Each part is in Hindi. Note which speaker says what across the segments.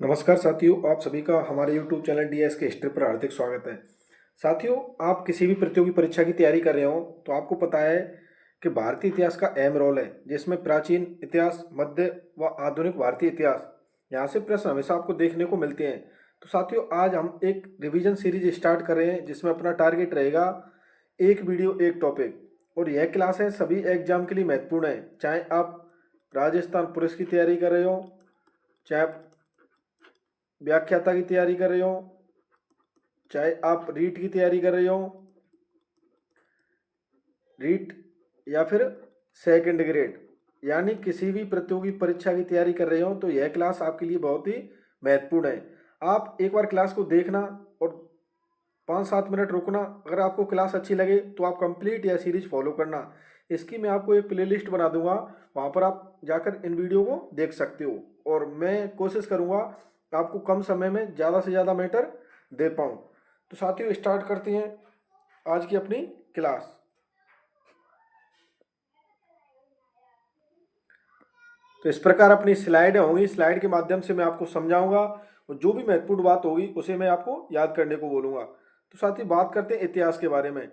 Speaker 1: नमस्कार साथियों, आप सभी का हमारे YouTube चैनल डीएस के हिस्ट्री पर हार्दिक स्वागत है। साथियों, आप किसी भी प्रतियोगी परीक्षा की तैयारी कर रहे हो तो आपको पता है कि भारतीय इतिहास का अहम रोल है, जिसमें प्राचीन इतिहास, मध्य व आधुनिक भारतीय इतिहास, यहाँ से प्रश्न हमेशा आपको देखने को मिलते हैं। तो साथियों, आज हम एक रिवीजन सीरीज स्टार्ट कर रहे हैं, जिसमें अपना टारगेट रहेगा एक वीडियो एक टॉपिक। और यह क्लास है सभी एग्जाम के लिए महत्वपूर्ण है, चाहे आप राजस्थान पुलिस की तैयारी कर रहे हो, चाहे आप व्याख्याता की तैयारी कर रहे हो, चाहे आप रीट की तैयारी कर रहे हो, रीट या फिर सेकंड ग्रेड, यानी किसी भी प्रतियोगी परीक्षा की तैयारी कर रहे हो तो यह क्लास आपके लिए बहुत ही महत्वपूर्ण है। आप एक बार क्लास को देखना और 5-7 मिनट रुकना। अगर आपको क्लास अच्छी लगे तो आप कंप्लीट यह सीरीज फॉलो करना। इसकी मैं आपको एक प्लेलिस्ट बना दूंगा, वहाँ पर आप जाकर इन वीडियो को देख सकते हो। और मैं कोशिश करूँगा आपको कम समय में ज़्यादा से ज़्यादा मैटर दे पाऊँ। तो साथियों, स्टार्ट करते हैं आज की अपनी क्लास। तो इस प्रकार अपनी स्लाइडें होंगी, स्लाइड के माध्यम से मैं आपको समझाऊंगा और जो भी महत्वपूर्ण बात होगी उसे मैं आपको याद करने को बोलूँगा। तो साथियों, बात करते हैं इतिहास के बारे में।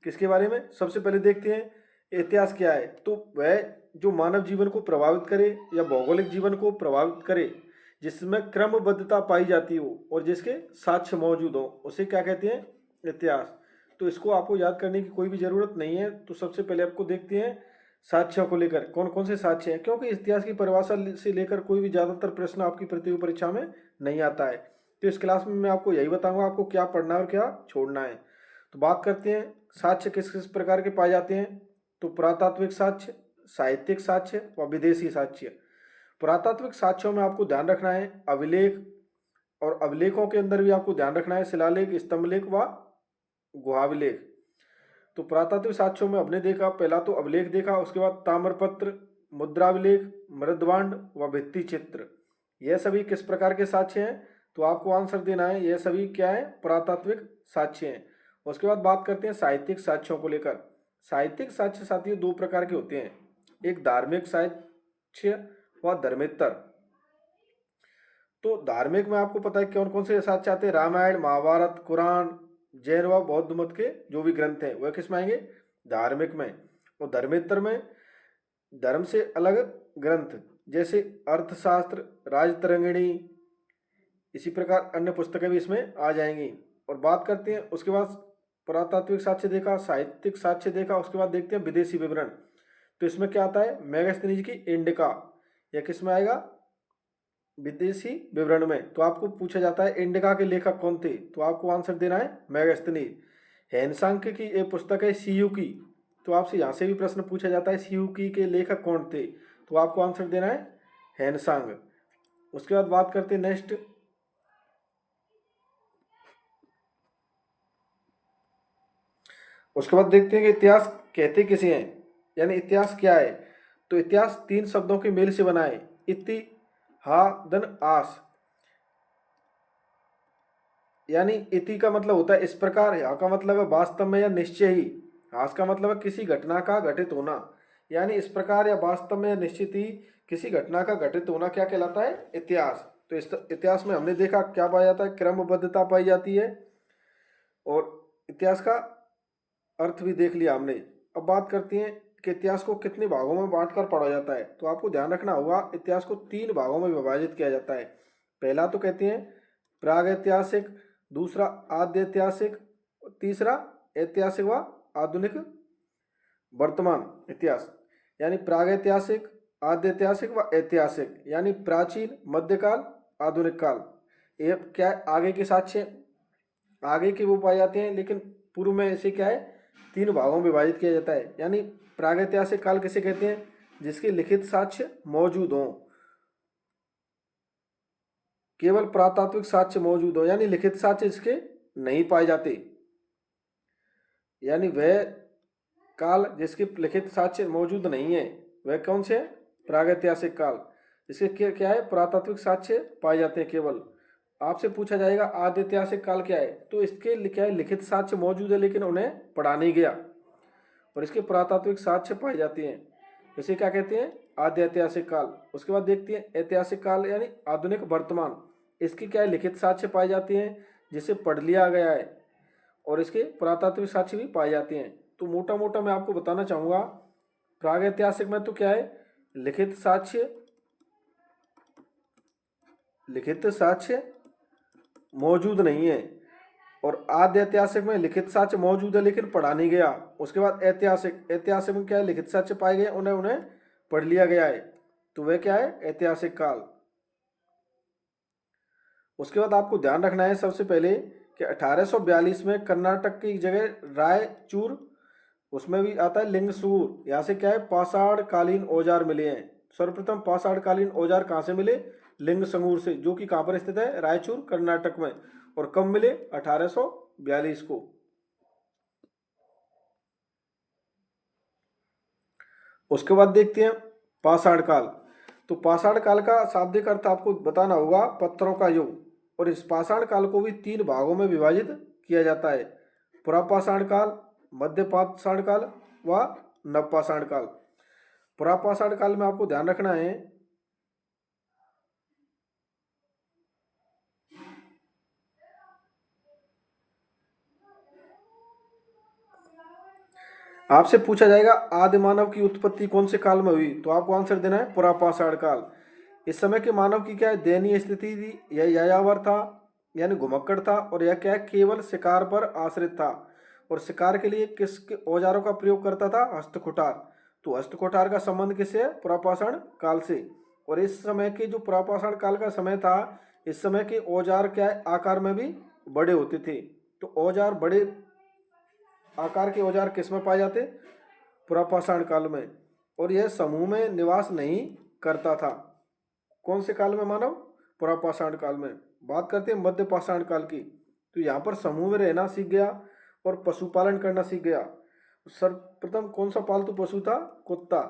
Speaker 1: किसके बारे में? सबसे पहले देखते हैं इतिहास क्या है। तो वह जो मानव जीवन को प्रभावित करे या भौगोलिक जीवन को प्रभावित करे, जिसमें क्रमबद्धता पाई जाती हो और जिसके साक्ष्य मौजूद हो, उसे क्या कहते हैं? इतिहास। तो इसको आपको याद करने की कोई भी जरूरत नहीं है। तो सबसे पहले आपको देखते हैं साक्ष्यों को लेकर कौन कौन से साक्ष्य हैं, क्योंकि इतिहास की परिभाषा से लेकर कोई भी ज्यादातर प्रश्न आपकी प्रतियोगी परीक्षा में नहीं आता है। तो इस क्लास में मैं आपको यही बताऊंगा आपको क्या पढ़ना है और क्या छोड़ना है। तो बात करते हैं साक्ष्य किस किस प्रकार के पाए जाते हैं। तो पुरातात्विक साक्ष्य, साहित्यिक साक्ष्य व विदेशी साक्ष्य। पुरातात्विक साक्ष्यों में आपको ध्यान रखना है अभिलेख, और अभिलेखों के अंदर भी आपको ध्यान रखना है शिलालेख, स्तंभलेख व गुहाभिलेख। तो पुरातात्विक साक्ष्यों में हमने देखा, पहला तो अभिलेख देखा, उसके बाद ताम्रपत्र, मुद्राभिलेख, मृदभांड व भित्ति चित्र। यह सभी किस प्रकार के साक्ष्य हैं? तो आपको आंसर देना है, यह सभी क्या है? पुरातात्विक साक्ष्य हैं। उसके बाद बात करते हैं साहित्यिक साक्ष्यों को लेकर। साहित्यिक साक्ष्य साथियों दो प्रकार के होते हैं, एक धार्मिक साक्ष्य व धर्मेतर। तो धार्मिक में आपको पता है कौन कौन से साक्ष्य आते हैं? रामायण, महाभारत, कुरान, जैन व बौद्ध मत के जो भी ग्रंथ हैं वह किस में आएंगे? धार्मिक में। और धर्मेतर में धर्म से अलग ग्रंथ, जैसे अर्थशास्त्र, राजतरंगिणी, इसी प्रकार अन्य पुस्तकें भी इसमें आ जाएंगी। और बात करते हैं उसके बाद, पुरातात्विक साक्ष्य देखा, साहित्यिक साक्ष्य देखा, उसके बाद देखते हैं विदेशी विवरण। तो इसमें क्या आता है? मेगास्थनीज की इंडिका, यह किस में आएगा? विदेशी विवरण में। तो आपको पूछा जाता है इंडिका के लेखक कौन थे, तो आपको आंसर देना है मेगास्थनीज। हैनसांग की एक पुस्तक है सीयू की, तो आपसे यहाँ से भी प्रश्न पूछा जाता है सीयू की के लेखक कौन थे, तो आपको आंसर देना है हैनसांग। उसके बाद बात करते हैं नेक्स्ट, उसके बाद देखते हैं कि इतिहास कहते किसे हैं, यानी इतिहास क्या है। तो इतिहास तीन शब्दों के मेल से बना है, इति हा दन आस। यानी इति का मतलब होता है इस प्रकार, यहाँ का मतलब है वास्तव में या निश्चय ही, हास का मतलब है किसी घटना का घटित होना। यानी इस प्रकार या वास्तव में या निश्चित ही किसी घटना का घटित होना क्या कहलाता है? इतिहास। तो इस इतिहास में हमने देखा क्या पाया जाता है? क्रमबद्धता पाई जाती है। और इतिहास का अर्थ भी देख लिया हमने। अब बात करती हैं कि इतिहास को कितने भागों में बांटकर पढ़ा जाता है। तो आपको ध्यान रखना होगा इतिहास को तीन भागों में विभाजित किया जाता है। पहला तो कहते हैं प्राग ऐतिहासिक, दूसरा आद्य ऐतिहासिक, तीसरा ऐतिहासिक व आधुनिक वर्तमान इतिहास। यानी प्रागैतिहासिक, आद्य ऐतिहासिक व ऐतिहासिक, यानी प्राचीन, मध्यकाल, आधुनिक काल। ये क्या है? आगे के साक्ष्य आगे के वो पाए जाते हैं, लेकिन पूर्व में ऐसे क्या है? तीन भागों में विभाजित किया जाता है। यानी प्रागैतिहासिक काल किसे कहते हैं? जिसके लिखित साक्ष्य मौजूद हों, केवल पुरातात्विक साक्ष्य मौजूद हो, यानी लिखित साक्ष्य इसके नहीं पाए जाते। यानी वह काल जिसके लिखित साक्ष्य मौजूद नहीं है, वह कौन से? प्रागैतिहासिक काल। इसके क्या है? पुरातात्विक साक्ष्य पाए जाते हैं केवल। आपसे पूछा जाएगा आद्य ऐतिहासिक काल क्या है, तो इसके क्या है? लिखित साक्ष्य मौजूद है लेकिन उन्हें पढ़ा नहीं गया, और इसके पुरातात्विक साक्ष्य पाए जाते हैं। इसे क्या कहते हैं? आद्य ऐतिहासिक काल। उसके बाद देखते हैं ऐतिहासिक काल यानी आधुनिक वर्तमान। इसकी क्या है? लिखित साक्ष्य पाए जाते हैं जिसे पढ़ लिया गया है, और इसके पुरातात्विक साक्ष्य भी पाए जाते हैं। तो मोटा मोटा मैं आपको बताना चाहूंगा, प्रागैतिहासिक में तो क्या है? लिखित साक्ष्य मौजूद नहीं है, और आद्य ऐतिहासिक में लिखित साक्ष्य मौजूद है लेकिन पढ़ा नहीं गया। उसके बाद ऐतिहासिक में क्या है? लिखित साक्ष्य पाए गए, उन्हें पढ़ लिया गया है, तो वह क्या है? ऐतिहासिक काल। उसके बाद आपको ध्यान रखना है सबसे पहले कि 1842 में कर्नाटक की जगह रायचूर, उसमें भी आता है लिंगसूर, यहाँ से क्या है? पाषाण कालीन औजार मिले हैं। सर्वप्रथम पाषाण कालीन औजार कहाँ से मिले? लिंगसूर से, जो कि कहाँ पर स्थित है? रायचूर कर्नाटक में। और कब मिले? 1842 को। उसके बाद देखते हैं पाषाण काल। तो पाषाण काल का शाब्दिक अर्थ आपको बताना होगा पत्थरों का युग, और इस पाषाण काल को भी 3 भागों में विभाजित किया जाता है: पुरापाषाण काल, मध्य पाषाण काल व नवपाषाण काल। पुरापाषाण काल में आपको ध्यान रखना है आपसे पूछा जाएगा आदि मानव की उत्पत्ति कौन से काल में हुई, तो आपको आंसर देना है पुरापाषाण काल। इस समय के मानव की क्या है? दयनीय स्थिति थी, यह यायावर था यानी घुमक्कड़ था, और यह क्या है? केवल शिकार पर आश्रित था, और शिकार के लिए किस औजारों का प्रयोग करता था? हस्तकुठार। तो हस्तकुठार का संबंध किससे है? पुरापाषाण काल से। और इस समय के जो पुरापाषाण काल का समय था, इस समय के औजार क्या है? आकार में भी बड़े होते थे। तो औजार बड़े आकार के औजार किस में पाए जाते? पुरापाषाण काल में। और यह समूह में निवास नहीं करता था। कौन से काल में मानव? पुरापाषाण काल में। बात करते हैं मध्य पाषाण काल की, तो यहाँ पर समूह में रहना सीख गया और पशुपालन करना सीख गया। सर्वप्रथम कौन सा पालतू पशु था? कुत्ता।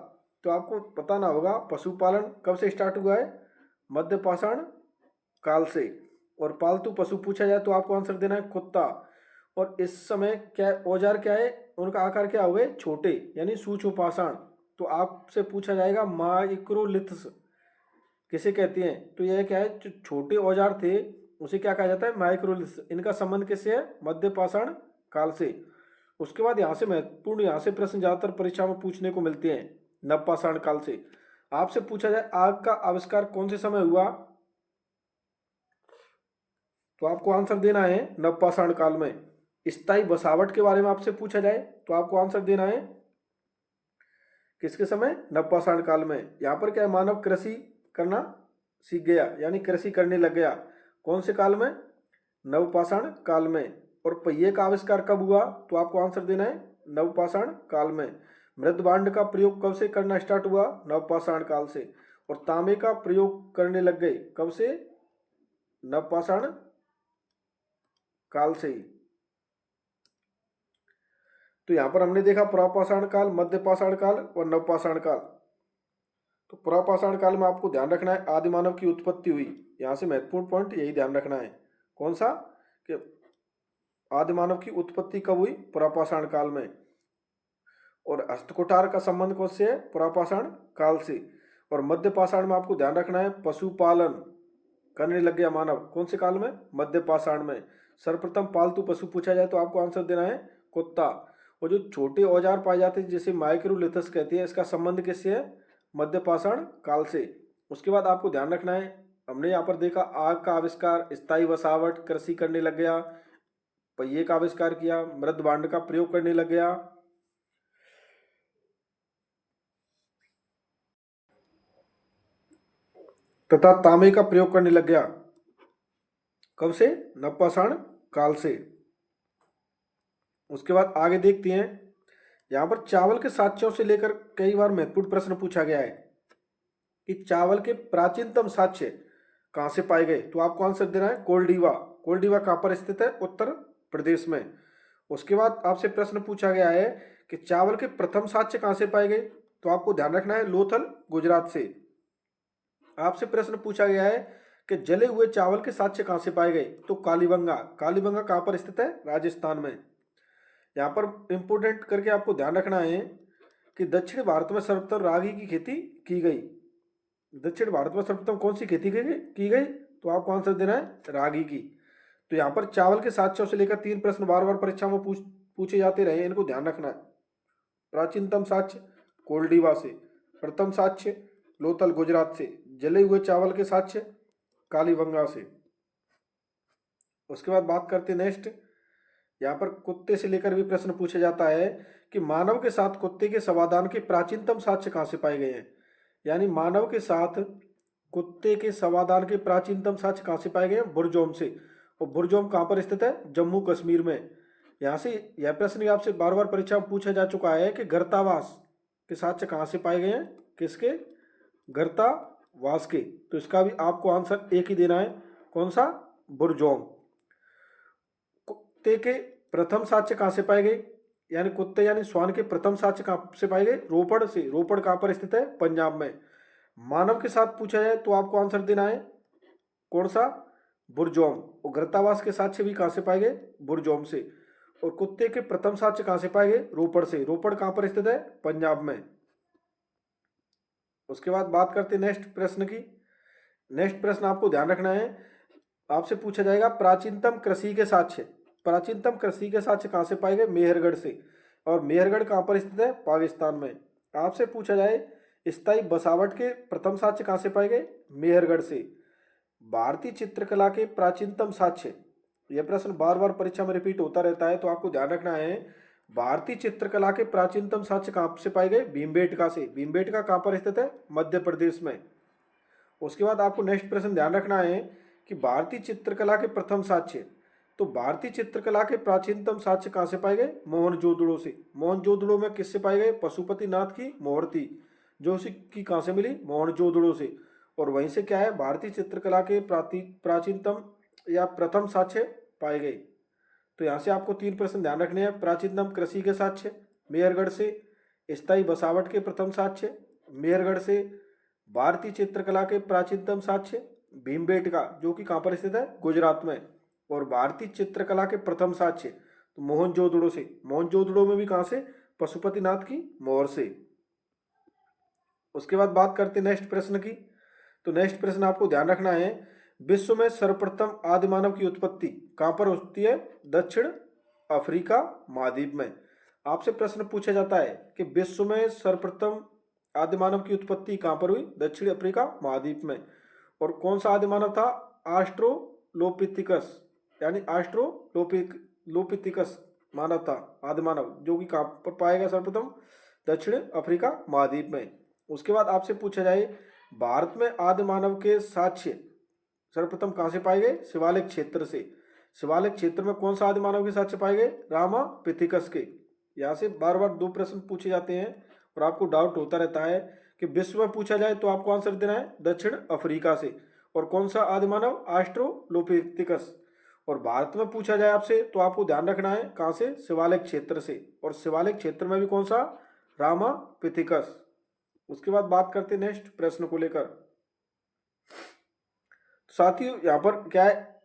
Speaker 1: तो आपको बताना होगा पशुपालन कब से स्टार्ट हुआ है? मध्य पाषाण काल से। और पालतू पशु पूछा जाए तो आपको आंसर देना है कुत्ता। और इस समय क्या औजार क्या है? उनका आकार क्या हुए? छोटे, यानी सूक्ष्म पाषाण। तो आपसे पूछा जाएगा माइक्रोलिथ्स किसे कहते हैं? तो यह क्या है? जो छोटे औजार थे उसे क्या कहा जाता है? माइक्रोलिथ्स। इनका संबंध किससे है? मध्य पाषाण काल से। उसके बाद यहाँ से महत्वपूर्ण, यहाँ से प्रश्न ज्यादातर परीक्षा में पूछने को मिलते हैं नवपाषाण काल से। आपसे पूछा जाए आग का आविष्कार कौन से समय हुआ, तो आपको आंसर देना है नवपाषाण काल में। स्थायी बसावट के बारे में आपसे पूछा जाए तो आपको आंसर देना है किसके समय? नवपाषाण काल में। यहाँ पर क्या है? मानव कृषि करना सीख गया, यानी कृषि करने लग गया। कौन से काल में? नवपाषाण काल में। और पहिए का आविष्कार कब हुआ, तो आपको आंसर देना है नवपाषाण काल में। मृदभांड का प्रयोग कब से करना स्टार्ट हुआ? नवपाषाण काल से। और तांबे का प्रयोग करने लग गए कब से? नवपाषाण काल से ही। तो यहां पर हमने देखा पुरापाषाण काल, मध्य पाषाण काल और नवपाषाण काल। तो पुरापाषाण काल में आपको ध्यान रखना है आदि मानव की उत्पत्ति हुई। यहां से महत्वपूर्ण पॉइंट यही ध्यान रखना है। कौन सा? कि आदि मानव की उत्पत्ति कब हुई? पुरापाषाण काल में। और हस्तकुठार का संबंध कौन से है? पुरापाषाण काल से। और मध्य पाषाण में आपको ध्यान रखना है पशुपालन करने लग गया मानव। कौन से काल में? मध्य पाषाण में। सर्वप्रथम पालतू पशु पूछा जाए तो आपको आंसर देना है कुत्ता। और जो छोटे औजार पाए जाते हैं जिसे माइक्रोलिथस कहते हैं, इसका संबंध किससे है? मध्य पाषाण काल से। उसके बाद आपको ध्यान रखना है, हमने यहाँ पर देखा आग का आविष्कार, स्थायी बसावट, कृषि करने लग गया, पहिए का आविष्कार किया, मृदभांड का प्रयोग करने लग गया, तथा तांबे का प्रयोग करने लग गया। कब से? नवपाषाण काल से। उसके बाद आगे देखते हैं, यहाँ पर चावल के साक्ष्यों से लेकर कई बार महत्वपूर्ण प्रश्न पूछा गया है कि चावल के प्राचीनतम साक्ष्य कहाँ से पाए गए, तो आपको आंसर देना है कोल्डीवा। कोल्डीवा कहाँ पर स्थित है? उत्तर प्रदेश में। उसके बाद आपसे प्रश्न पूछा गया है कि चावल के प्रथम साक्ष्य कहाँ से पाए गए, तो आपको ध्यान रखना है लोथल, गुजरात से। आपसे प्रश्न पूछा गया है कि जले हुए चावल के साक्ष्य कहाँ से पाए गए, तो कालीबंगा। कालीबंगा कहाँ पर स्थित है? राजस्थान में। यहाँ पर इंपोर्टेंट करके आपको ध्यान रखना है कि दक्षिण भारत में सर्वप्रथम रागी की खेती की गई। दक्षिण भारत में सर्वप्रथम कौन सी खेती की गई? तो आपको आंसर देना है रागी की। तो यहाँ पर चावल के साक्ष्यों से लेकर 3 प्रश्न बार बार परीक्षा में पूछे जाते रहे, इनको ध्यान रखना है। प्राचीनतम साक्ष्य कोल्डीवा से, प्रथम साक्ष्य लोथल गुजरात से, जले हुए चावल के साक्ष्य कालीबंगा से। उसके बाद बात करते हैं नेक्स्ट, यहाँ पर कुत्ते से लेकर भी प्रश्न पूछा जाता है कि मानव के साथ कुत्ते के समाधान के प्राचीनतम साक्ष्य कहाँ से पाए गए हैं। यानी मानव के साथ कुत्ते के समाधान के प्राचीनतम साक्ष्य कहाँ से पाए गए हैं? बुरजोम से। और बुरजोम कहाँ पर स्थित है? जम्मू कश्मीर में। यहाँ से यह प्रश्न भी आपसे बार बार परीक्षा में पूछा जा चुका है कि गर्तावास के साक्ष्य कहाँ से पाए गए हैं? किसके? गर्तावास के। तो इसका भी आपको आंसर एक ही देना है, कौन सा? बुरजोम। कुत्ते के प्रथम साक्ष्य कहाँ से पाए गए? यानी कुत्ते यानी श्वान के प्रथम साक्ष्य कहाँ से पाए गए? रोपड़ से। रोपड़ कहाँ पर स्थित है? पंजाब में। मानव के साथ पूछा जाए तो आपको आंसर देना है कौन सा? बुरजोम। और गर्तावास के साक्ष्य भी कहाँ से पाए गए? बुरजोम से। और कुत्ते के प्रथम साक्ष्य कहाँ से पाए गए? रोपड़ से। रोपड़ कहाँ पर स्थित है? पंजाब में। उसके बाद बात करते हैं नेक्स्ट प्रश्न की। नेक्स्ट प्रश्न आपको ध्यान रखना है, आपसे पूछा जाएगा प्राचीनतम कृषि के साक्ष्य। प्राचीनतम कृषि के साक्ष्य कहाँ से पाए गए? मेहरगढ़ से। और मेहरगढ़ कहाँ पर स्थित है? पाकिस्तान में। आपसे पूछा जाए स्थायी बसावट के प्रथम साक्ष्य कहाँ से पाए गए? मेहरगढ़ से। भारतीय चित्रकला के प्राचीनतम साक्ष्य, यह प्रश्न बार बार परीक्षा में रिपीट होता रहता है, तो आपको ध्यान रखना है भारतीय चित्रकला के प्राचीनतम साक्ष्य कहाँ से पाए गए? भीमबेटका से। भीमबेटका कहाँ पर स्थित है? मध्य प्रदेश में। उसके बाद आपको नेक्स्ट प्रश्न ध्यान रखना है कि भारतीय चित्रकला के प्रथम साक्ष्य, तो भारतीय चित्रकला के प्राचीनतम साक्ष्य कहाँ से पाए गए? मोहनजोदड़ो से। मोहनजोदड़ो में किससे पाए गए? पशुपतिनाथ की मोहर थी, जो उसकी कहाँ से मिली? मोहनजोदड़ो से। और वहीं से क्या है? भारतीय चित्रकला के प्राचीनतम या प्रथम साक्ष्य पाए गए। तो यहाँ से आपको 3 प्रश्न ध्यान रखने हैं। प्राचीनतम कृषि के साक्ष्य मेहरगढ़ से, स्थायी बसावट के प्रथम साक्ष्य मेहरगढ़ से, भारतीय चित्रकला के प्राचीनतम साक्ष्य भीमबेटका, जो कि कहाँ पर स्थित है? गुजरात में। और भारतीय चित्रकला के प्रथम साक्ष्य तो मोहनजोदड़ो से। मोहनजोदड़ो में भी कहाँ से? पशुपतिनाथ की मोहर से। उसके बाद बात करते हैं नेक्स्ट प्रश्न की। तो नेक्स्ट प्रश्न आपको ध्यान रखना है, विश्व में सर्वप्रथम आदिमानव की उत्पत्ति कहाँ पर होती है? दक्षिण अफ्रीका महाद्वीप में। आपसे प्रश्न पूछा जाता है कि विश्व में सर्वप्रथम आदिमानव की उत्पत्ति कहाँ पर हुई? दक्षिण अफ्रीका महाद्वीप में। और कौन सा आदिमानव था? ऑस्ट्रोलोपिथिकस, यानी ऑस्ट्रोलोपिथिकस मानव था, आदिमानव, जो कि कहाँ पर पाया गया सर्वप्रथम? दक्षिण अफ्रीका महाद्वीप में। उसके बाद आपसे पूछा जाए भारत में आदिमानव के साक्ष्य सर्वप्रथम कहाँ से पाए गए? शिवालिक क्षेत्र से। शिवालिक क्षेत्र में कौन सा आदिमानव के साक्ष्य पाए गए? रामापिथिकस के। यहाँ से बार बार 2 प्रश्न पूछे जाते हैं और आपको डाउट होता रहता है कि विश्व में पूछा जाए तो आपको आंसर देना है दक्षिण अफ्रीका से। और कौन सा आदिमानव? ऑस्ट्रोलोपिथिकस। और भारत में पूछा जाए आपसे तो आपको ध्यान रखना है कहाँ से? शिवालिक क्षेत्र से। और शिवालिक क्षेत्र में भी कौन सा? रामापिथिकस। उसके बाद बात करते हैं नेक्स्ट प्रश्न को लेकर। साथियों यहाँ पर क्या है?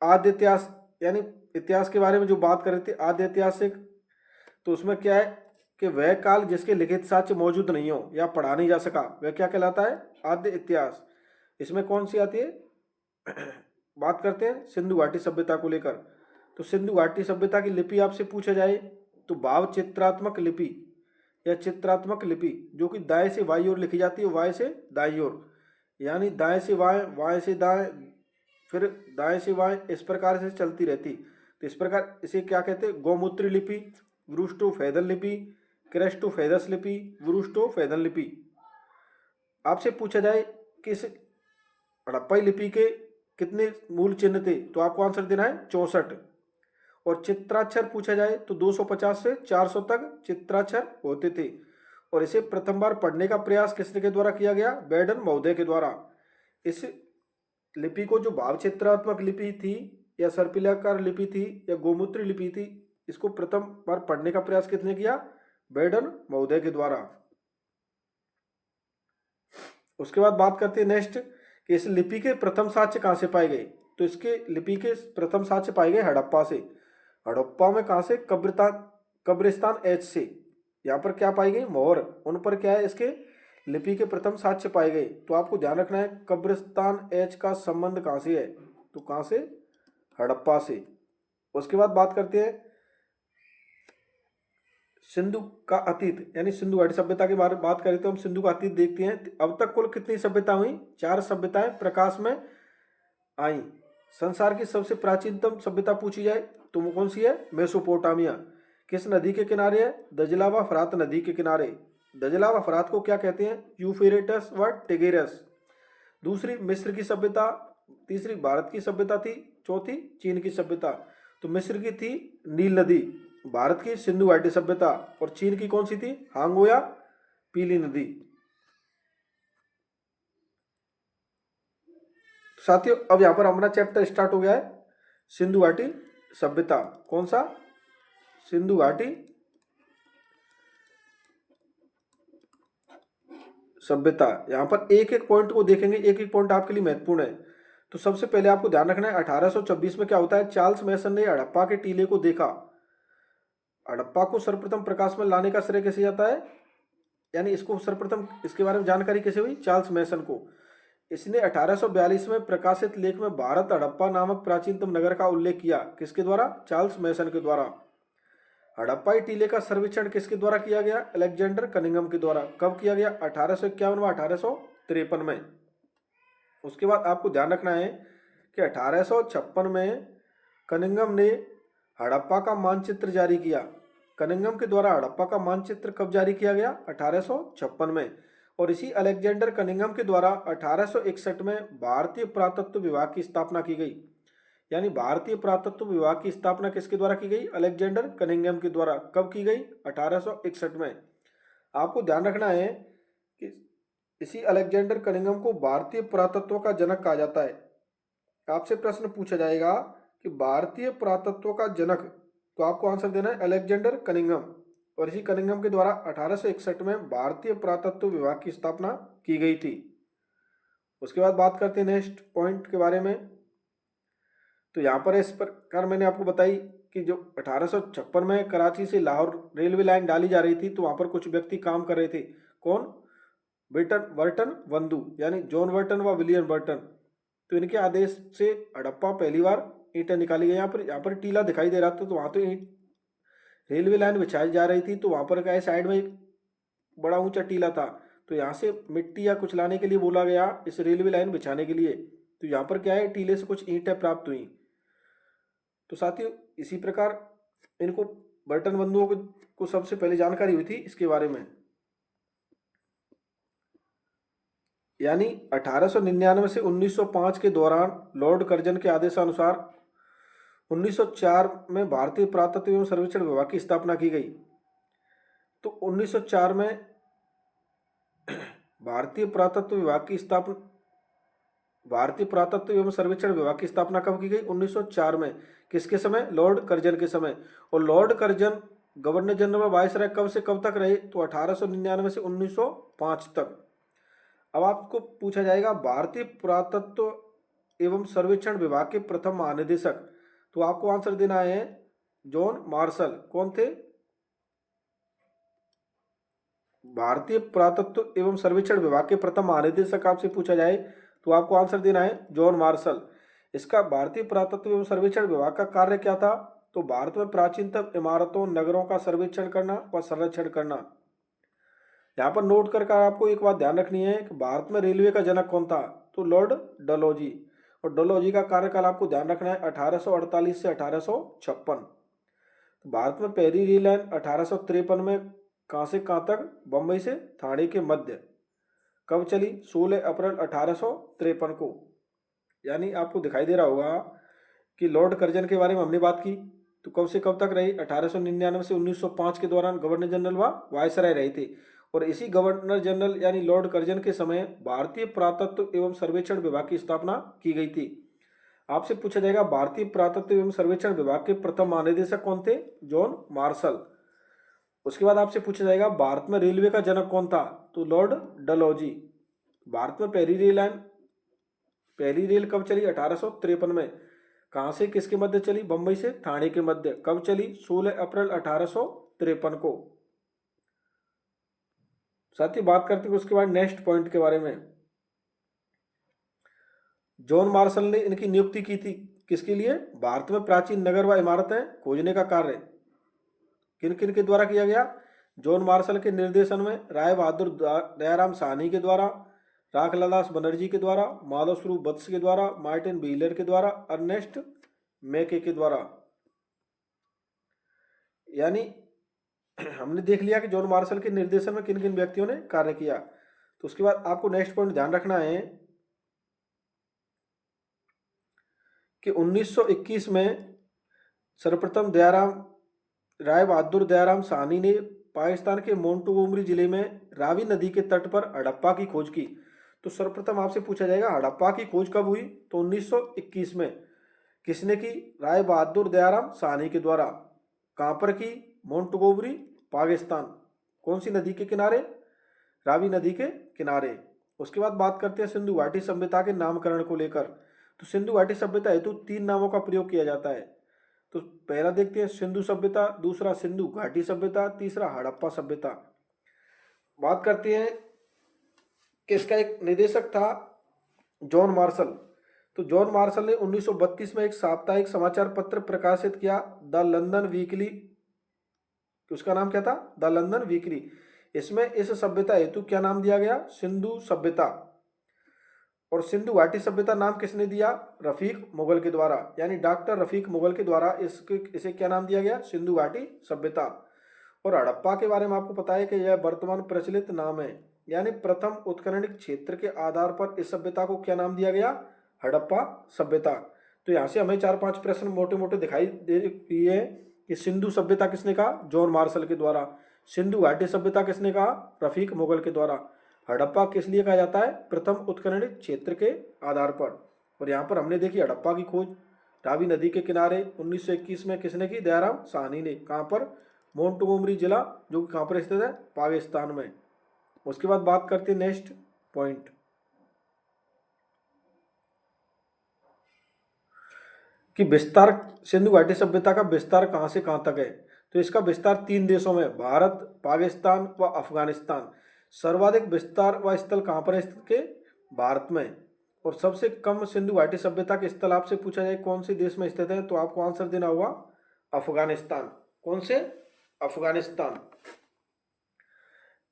Speaker 1: आद्य इतिहास, यानी इतिहास के बारे में जो बात कर रहे थे आद्य ऐतिहासिक, तो उसमें क्या है कि वह काल जिसके लिखित साक्ष्य मौजूद नहीं हो या पढ़ा नहीं जा सका, वह क्या कहलाता है? आद्य इतिहास। इसमें कौन सी आती है? बात करते हैं सिंधु घाटी सभ्यता को लेकर। तो सिंधु घाटी सभ्यता की लिपि आपसे पूछा जाए तो भाव चित्रात्मक लिपि या चित्रात्मक लिपि, जो कि दाएं से बाईं ओर लिखी जाती है, वाएं से दाईं ओर, यानी दाएं से बाएं, वाएं से दाएं, फिर दाएं से बाएं, इस प्रकार से चलती रहती। तो इस प्रकार इसे क्या कहते हैं? गोमूत्री लिपि, वृष्टोफेदन लिपि, क्रेस्टोफेदस लिपि, वृष्टोफेदन लिपि। आपसे पूछा जाए कि इस हड़प्पा लिपि के कितने मूल चिन्ह थे, तो आपको आंसर देना है 64। और चित्राक्षर पूछा जाए तो 250 से 400 तक चित्राक्षर होते थे। और इसे प्रथम बार पढ़ने का प्रयास किसने के द्वारा किया गया? बेडन महोदय के द्वारा। इस लिपि को, जो भाव चित्रात्मक लिपि थी या सर्पिलाकार लिपि थी या गोमूत्री लिपि थी, इसको प्रथम बार पढ़ने का प्रयास किसने किया? बेडन महोदय के द्वारा। उसके बाद बात करते हैं नेक्स्ट कि इस लिपि के प्रथम साक्ष्य कहाँ से पाए गए। तो इसके लिपि के प्रथम साक्ष्य पाए गए हड़प्पा से। हड़प्पा में कहाँ से? कब्रिस्तान एच से। यहाँ पर क्या पाई गई, मोहर, उन पर क्या है, इसके लिपि के प्रथम साक्ष्य पाए गए। तो आपको ध्यान रखना है कब्रिस्तान एच का संबंध कहाँ से है, तो कहाँ से, हड़प्पा से। उसके बाद बात करते हैं सिंधु का अतीत, यानी सिंधु घाटी सभ्यता के बारे में बात करें तो हम सिंधु का अतीत देखते हैं। अब तक कुल कितनी सभ्यता हुई, 4 सभ्यताएं प्रकाश में आई। संसार की सबसे प्राचीनतम सभ्यता पूछी जाए तो वो कौन सी है, मेसोपोटामिया। किस नदी के किनारे है, दजला व फरात नदी के किनारे। दजला व फरात को क्या कहते हैं, यूफ्रेटस व टिग्रिस। दूसरी मिस्र की सभ्यता, तीसरी भारत की सभ्यता थी, चौथी चीन की सभ्यता। तो मिस्र की थी नील नदी, भारत की सिंधु घाटी सभ्यता, और चीन की कौन सी थी, हांगो या पीली नदी। साथियों अब यहां पर हमारा चैप्टर स्टार्ट हो गया है सिंधु घाटी सभ्यता। कौन सा, सिंधु घाटी सभ्यता। यहां पर एक एक पॉइंट को देखेंगे, एक एक पॉइंट आपके लिए महत्वपूर्ण है। तो सबसे पहले आपको ध्यान रखना है 1826 में क्या होता है, चार्ल्स मैसन ने हड़प्पा के टीले को देखा। हड़प्पा को सर्वप्रथम प्रकाश में लाने का श्रेय कैसे जाता है, यानी इसको सर्वप्रथम इसके बारे में जानकारी कैसे हुई, चार्ल्स मैसन को। इसने 1842 में प्रकाशित लेख में भारत हड़प्पा नामक प्राचीनतम नगर का उल्लेख किया। किसके द्वारा, चार्ल्स मैसन के द्वारा। हड़प्पाई टीले का सर्वेक्षण किसके द्वारा किया गया, अलेक्जेंडर कनिंघम के द्वारा। कब किया गया, 1851 व 1853 में। उसके बाद आपको ध्यान रखना है कि 1856 में कनिंघम ने हड़प्पा का मानचित्र जारी किया। कनिंघम के द्वारा हड़प्पा का मानचित्र कब जारी किया गया, 1856 में। और इसी अलेक्जेंडर कनिंघम के द्वारा 1861 में भारतीय पुरातत्व विभाग की स्थापना की गई। यानी भारतीय पुरातत्व विभाग की स्थापना किसके द्वारा की गई, अलेक्जेंडर कनिंघम के द्वारा। कब की गई, 1861 में। आपको ध्यान रखना है कि इसी अलेक्जेंडर कनिंघम को भारतीय पुरातत्व का जनक कहा जाता है। आपसे प्रश्न पूछा जाएगा कि भारतीय पुरातत्व का जनक, तो आपको आंसर देना है अलेक्जेंडर कनिंघम। और इसी कनिंघम के द्वारा 1861 में भारतीय पुरातत्व विभाग की स्थापना की गई थी। उसके बाद बात करते हैं नेक्स्ट पॉइंट के बारे में। तो यहाँ पर इस प्रकार मैंने आपको बताई कि जो 1856 में कराची से लाहौर रेलवे लाइन डाली जा रही थी, तो वहाँ पर कुछ व्यक्ति काम कर रहे थे। कौन, वर्टन वंदू, यानी जॉन वर्टन व विलियम वर्टन। तो इनके आदेश से हड़प्पा पहली बार ईंटें निकाली गई। यहाँ पर टीला दिखाई दे रहा था, तो वहाँ तो ईंट रेलवे लाइन बिछाई जा रही थी, तो वहाँ पर क्या साइड में एक बड़ा ऊंचा टीला था। तो यहाँ से मिट्टी या कुछ लाने के लिए बोला गया इस रेलवे लाइन बिछाने के लिए। तो यहाँ पर क्या है, टीले से कुछ ईंटें प्राप्त हुई। तो साथियों इसी प्रकार इनको बर्टन बंधुओं को सबसे पहले जानकारी हुई थी इसके बारे में। यानी 1899 से 1905 के दौरान लॉर्ड कर्जन के आदेशानुसार 1904 में भारतीय पुरातत्व एवं सर्वेक्षण विभाग की स्थापना की गई। तो 1904 में भारतीय पुरातत्व एवं सर्वेक्षण विभाग की स्थापना कब की गई, 1904 में। किसके समय, लॉर्ड कर्जन के समय। और Lord Curzon governor general viceroy कब से कब तक रहे, तो 1899 से 1905 तक। अब आपको पूछा जाएगा भारतीय पुरातत्व एवं सर्वेक्षण विभाग के प्रथम महानिदेशक। तो आपको आंसर देना है जॉन मार्शल। कौन थे, भारतीय पुरातत्व एवं सर्वेक्षण विभाग के प्रथम महानिदेशक आपसे पूछा जाए तो आपको आंसर देना है जॉन मार्शल। इसका भारतीय पुरातत्व एवं सर्वेक्षण विभाग का कार्य क्या था, तो भारत में प्राचीनतम इमारतों नगरों का सर्वेक्षण करना व संरक्षण करना। यहाँ पर नोट कर आपको एक बात ध्यान रखनी है कि भारत में रेलवे का जनक कौन था, तो लॉर्ड डलहौजी। और डलहौजी का कार्यकाल आपको ध्यान रखना है 1848 से 1856। भारत में पहली रेल लाइन 1853 में कहाँ से कहाँ तक, बम्बई से ठाणे के मध्य। कब चली, 16 अप्रैल 1853 को। यानी आपको दिखाई दे रहा होगा कि लॉर्ड कर्जन के बारे में हमने बात की, तो कब से कब तक रही, 1899 से 1905 के दौरान गवर्नर जनरल व वायसराय रहे थे। और इसी गवर्नर जनरल यानी लॉर्ड कर्जन के समय भारतीय पुरातत्व एवं सर्वेक्षण विभाग की स्थापना की गई थी। आपसे पूछा जाएगा भारतीय पुरातत्व एवं सर्वेक्षण विभाग के प्रथम महानिदेशक कौन थे, जॉन मार्शल। उसके बाद आपसे पूछा जाएगा भारत में रेलवे का जनक कौन था, तो लॉर्ड डलहौजी। भारत में पहली रेल कब चली, 1853 में। कहाँ से किसके मध्य चली, बम्बई से ठाणे के मध्य। कब चली, 16 अप्रैल 1853 को। साथ ही बात करते हैं उसके बाद नेक्स्ट पॉइंट के बारे में। जॉन मार्शल ने इनकी नियुक्ति की थी किसके लिए? भारत में प्राचीन नगर व इमारतें खोजने का कार्य किन किन के द्वारा किया गया? जॉन मार्शल के निर्देशन में, राय बहादुर दयाराम साहनी के द्वारा, राखलादास बनर्जी के द्वारा, माधव स्वरूप वत्स के द्वारा, मार्टिन व्हीलर के द्वारा, अर्नेस्ट मैके के द्वारा। यानी हमने देख लिया कि जॉन मार्शल के निर्देशन में किन किन व्यक्तियों ने कार्य किया। तो उसके बाद आपको नेक्स्ट पॉइंट ध्यान रखना है कि 1921 में सर्वप्रथम राय बहादुर दयाराम साहनी ने पाकिस्तान के मोंटगोमरी जिले में रावी नदी के तट पर हड़प्पा की खोज की। तो सर्वप्रथम आपसे पूछा जाएगा हड़प्पा की खोज कब हुई? तो 1921 में। किसने की? राय बहादुर दयाराम साहनी के द्वारा। कहाँ पर की? मोंटगोमरी, पाकिस्तान। कौन सी नदी के किनारे? रावी नदी के किनारे। उसके बाद बात करते हैं सिंधु घाटी सभ्यता के नामकरण को लेकर। तो सिंधु घाटी सभ्यता हेतु 3 नामों का प्रयोग किया जाता है। तो पहला देखते हैं सिंधु सभ्यता, दूसरा सिंधु घाटी सभ्यता, तीसरा हड़प्पा सभ्यता। बात करते हैं कि इसका एक निदेशक था जॉन मार्शल। तो जॉन मार्शल ने 1932 में एक साप्ताहिक समाचार पत्र प्रकाशित किया, द लंदन वीकली। उसका नाम क्या था? The London weekly. इसमें इस सभ्यता हेतु क्या नाम दिया गया? सिंधु सभ्यता। और सिंधु घाटी सभ्यता नाम किसने दिया? रफीक मुगल के द्वारा, यानी डॉक्टर रफीक मुगल के द्वारा इसे क्या नाम दिया गया? सिंधु घाटी सभ्यता। और हड़प्पा के बारे में आपको पता है कि यह वर्तमान प्रचलित नाम है, यानी प्रथम उत्खननित क्षेत्र के आधार पर इस सभ्यता को क्या नाम दिया गया? हड़प्पा सभ्यता। तो यहाँ से हमें 4-5 प्रश्न मोटे मोटे दिखाई दे रही है कि सिंधु सभ्यता किसने कहा? जॉन मार्शल के द्वारा। सिंधु घाटी सभ्यता किसने कहा? रफीक मुगल के द्वारा। हड़प्पा किस लिए कहा जाता है? प्रथम उत्खननित क्षेत्र के आधार पर। और यहाँ पर हमने देखी हड़प्पा की खोज रावी नदी के किनारे 1921 में किसने की? दयाराम साहनी ने। कहाँ पर? मोंटगोमरी जिला, जो कि कहाँ पर स्थित है? पाकिस्तान में। उसके बाद बात करते हैं नेक्स्ट पॉइंट कि विस्तार, सिंधु घाटी सभ्यता का विस्तार कहाँ से कहाँ तक है? तो इसका विस्तार 3 देशों में, भारत, पाकिस्तान व अफगानिस्तान। सर्वाधिक विस्तार व स्थल कहाँ पर स्थित के? भारत में। और सबसे कम सिंधु घाटी सभ्यता के स्थल आपसे पूछा जाए कौन से देश में स्थित है, तो आपको आंसर देना होगा अफगानिस्तान। कौन से? अफगानिस्तान।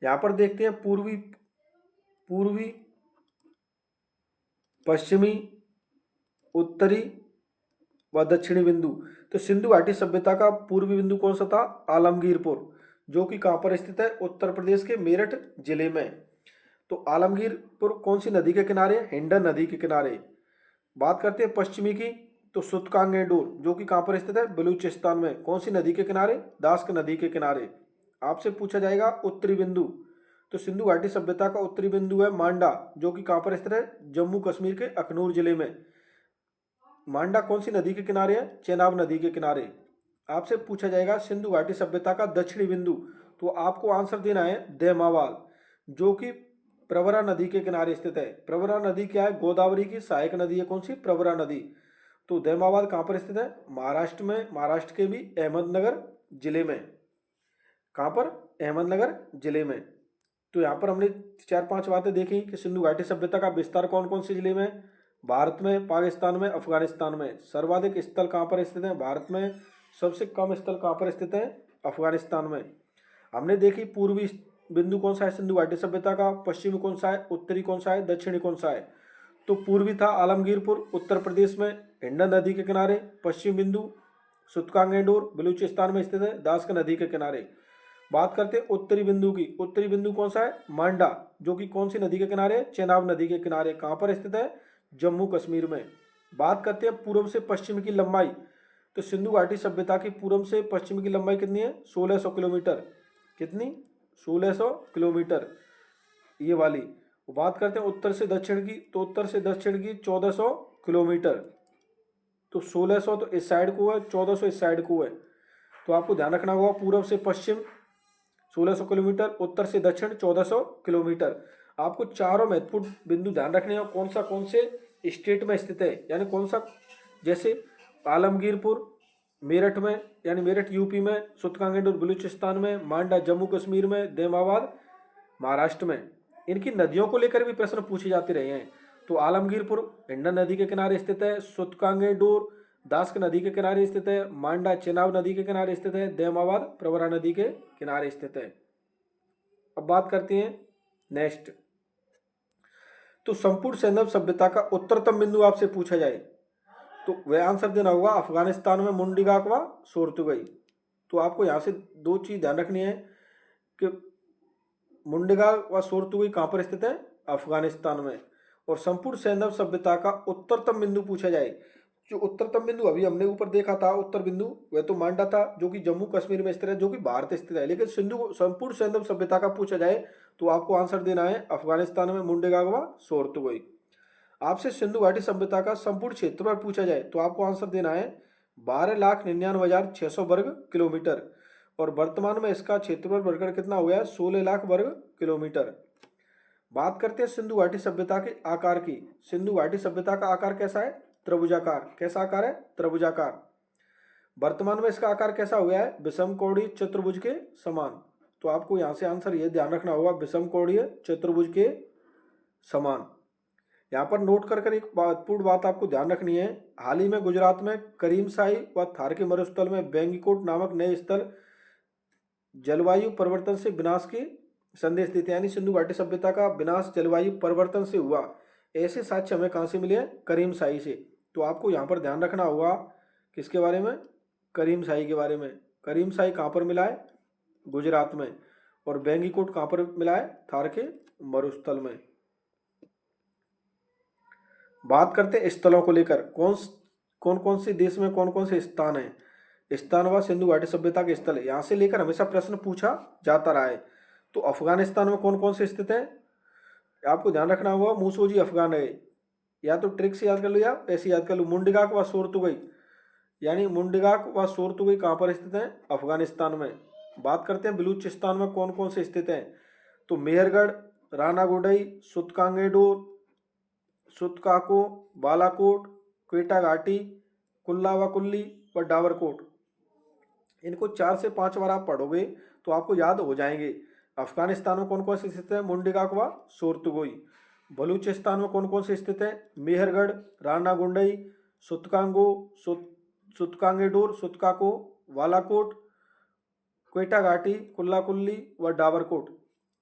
Speaker 1: यहां पर देखते हैं पूर्वी, पश्चिमी, उत्तरी व दक्षिणी बिंदु। तो सिंधु घाटी सभ्यता का पूर्वी बिंदु कौन सा था? आलमगीरपुर, जो कि कहां पर स्थित है? उत्तर प्रदेश के मेरठ जिले में। तो आलमगीरपुर कौन सी नदी के किनारे? हिंडन नदी के किनारे। बात करते हैं पश्चिमी की, तो सुतकांगेडोर, जो कि कहां पर स्थित है? बलूचिस्तान में। कौन सी नदी के किनारे? दास्क नदी के किनारे। आपसे पूछा जाएगा उत्तरी बिंदु, तो सिंधु घाटी सभ्यता का उत्तरी बिंदु है मांडा, जो कि कहां पर स्थित है? जम्मू कश्मीर के अखनूर जिले में। मांडा कौन सी नदी के किनारे है? चेनाब नदी के किनारे। आपसे पूछा जाएगा सिंधु घाटी सभ्यता का दक्षिणी बिंदु, तो आपको आंसर देना है देमावाल, जो कि प्रवरा नदी के किनारे स्थित है। प्रवरा नदी क्या है? गोदावरी की सहायक नदी है। कौन सी? प्रवरा नदी। तो देमावाल कहाँ पर स्थित है? महाराष्ट्र में, महाराष्ट्र के भी अहमदनगर जिले में। कहाँ पर? अहमदनगर जिले में। तो यहाँ पर हमने 4-5 बातें देखी कि सिंधु घाटी सभ्यता का विस्तार कौन कौन से जिले में? भारत में, पाकिस्तान में, अफगानिस्तान में। सर्वाधिक स्थल कहाँ पर स्थित है? भारत में। सबसे कम स्थल कहाँ पर स्थित है? अफगानिस्तान में। हमने देखी पूर्वी बिंदु कौन सा है सिंधु घाटी सभ्यता का, पश्चिमी कौन सा है, उत्तरी कौन सा है, दक्षिणी कौन सा है। तो पूर्वी था आलमगीरपुर, उत्तर प्रदेश में, हिंडन नदी के किनारे। पश्चिम बिंदु सुतकांगेडोर, बलूचिस्तान में स्थित है, दास्क नदी के किनारे। बात करते हैं उत्तरी बिंदु की। उत्तरी बिंदु कौन सा है? मांडा, जो कि कौन सी नदी के किनारे? चेनाब नदी के किनारे। कहाँ पर स्थित है? जम्मू कश्मीर में। बात करते हैं पूर्व से पश्चिम की लंबाई, तो सिंधु घाटी सभ्यता की पूर्व से पश्चिम की लंबाई कितनी है? 1600 किलोमीटर। कितनी? 1600 किलोमीटर, ये वाली। बात करते हैं उत्तर से दक्षिण की, तो उत्तर से दक्षिण की 1400 किलोमीटर। तो 1600 तो इस साइड को है, 1400 इस साइड को है। तो आपको ध्यान रखना होगा पूर्व से पश्चिम 1600 किलोमीटर, उत्तर से दक्षिण 1400 किलोमीटर। आपको चारों महत्वपूर्ण बिंदु ध्यान रखने हैं, कौन से स्टेट में स्थित है, यानी कौन सा, जैसे आलमगीरपुर मेरठ में, यानी मेरठ यूपी में, सुतकांगेडोर बलूचिस्तान में, मांडा जम्मू कश्मीर में, देमाबाद महाराष्ट्र में। इनकी नदियों को लेकर भी प्रश्न पूछे जाते रहे हैं। तो आलमगीरपुर हिंडन नदी के किनारे स्थित है, सुतकांगेडोर दास्क नदी के किनारे स्थित है, मांडा चेनाब नदी के किनारे स्थित है, देमाबाद प्रवरा नदी के किनारे स्थित है। अब बात करते हैं नेक्स्ट। तो संपूर्ण सैंधव सभ्यता का उत्तरतम बिंदु आपसे पूछा जाए तो वह आंसर देना होगा अफगानिस्तान में मुंडिगाक व सोर्तुगई। तो आपको यहाँ से दो चीज ध्यान रखनी है कि मुंडिगाक व सोर्तुगई कहाँ पर स्थित है, अफगानिस्तान में। और संपूर्ण सैंधव सभ्यता का उत्तरतम बिंदु पूछा जाए, जो उत्तरतम बिंदु अभी हमने ऊपर देखा था उत्तर बिंदु, वह तो मांडा था जो कि जम्मू कश्मीर में स्थित है, जो कि भारत स्थित है। लेकिन सिंधु संपूर्ण सैंधव सभ्यता का पूछा जाए तो आपको आंसर देना है अफगानिस्तान में मुंडेगाग व सोर्तुगई। आपसे सिंधु घाटी सभ्यता का संपूर्ण क्षेत्रफल पूछा जाए तो आपको आंसर देना है 12,99,600 वर्ग किलोमीटर। और वर्तमान में इसका क्षेत्रफल बढ़कर कितना हो गया है, 16 लाख वर्ग किलोमीटर। बात करते हैं सिंधु घाटी सभ्यता के आकार की। सिंधु घाटी सभ्यता का आकार कैसा है, त्रिभुजाकार। कैसा आकार है, त्रिभुजाकार। वर्तमान में इसका आकार कैसा हो गया है, विषमकोणीय चतुर्भुज के समान। तो आपको यहां से आंसर ये ध्यान रखना होगा, विषमकोणीय चतुर्भुज के समान। यहाँ पर नोट कर एक महत्वपूर्ण बात आपको ध्यान रखनी है। हाल ही में गुजरात में करीमशाही व थार के मरुस्थल में बेंगीकोट नामक नए स्थल जलवायु परिवर्तन से विनाश के संदेश देते हैं, यानी सिंधु घाटी सभ्यता का विनाश जलवायु परिवर्तन से हुआ, ऐसे साक्ष्य हमें कहाँ से मिले हैं, करीमशाही से। तो आपको यहाँ पर ध्यान रखना होगा किसके बारे में, करीमशाही के बारे में। करीमशाही कहाँ पर मिला है, गुजरात में। और बेंगीकोट कहाँ पर मिला है, थार के मरुस्थल में। बात करते हैं स्थलों को लेकर, कौन कौन से देश में कौन कौन से स्थान है। स्थान व सिंधु घाटी सभ्यता के स्थल यहाँ से लेकर हमेशा प्रश्न पूछा जाता रहा है। तो अफगानिस्तान में कौन कौन से स्थित है, आपको ध्यान रखना होगा, मूसोजी अफगान है। या तो ट्रिक से याद कर लो या ऐसे याद कर लो, मुंडिगाक व सोर्तुगई, यानी मुंडिगाक व सोर्तुगई कहाँ पर स्थित है, अफगानिस्तान में। बात करते हैं बलूचिस्तान में कौन कौन से स्थित हैं। तो मेहरगढ़, राना गुडई, सुतकांगेडोर, सुतकाको, बालाकोट, क्वेटा घाटी, कुल्ला व कुल्ली व डावरकोट। इनको 4 से 5 बार आप पढ़ोगे तो आपको याद हो जाएंगे। अफगानिस्तान में कौन कौन से स्थित है, मुंडिगाक व सोर्तुगई। बलूचिस्तान में कौन कौन से स्थित है, मेहरगढ़, राना गुंडई, सुतकांगो, सुतकांगेडोर, सुतकाको, बालाकोट, क्वेटा घाटी, कुल्ला कुल्ली व डावरकोट।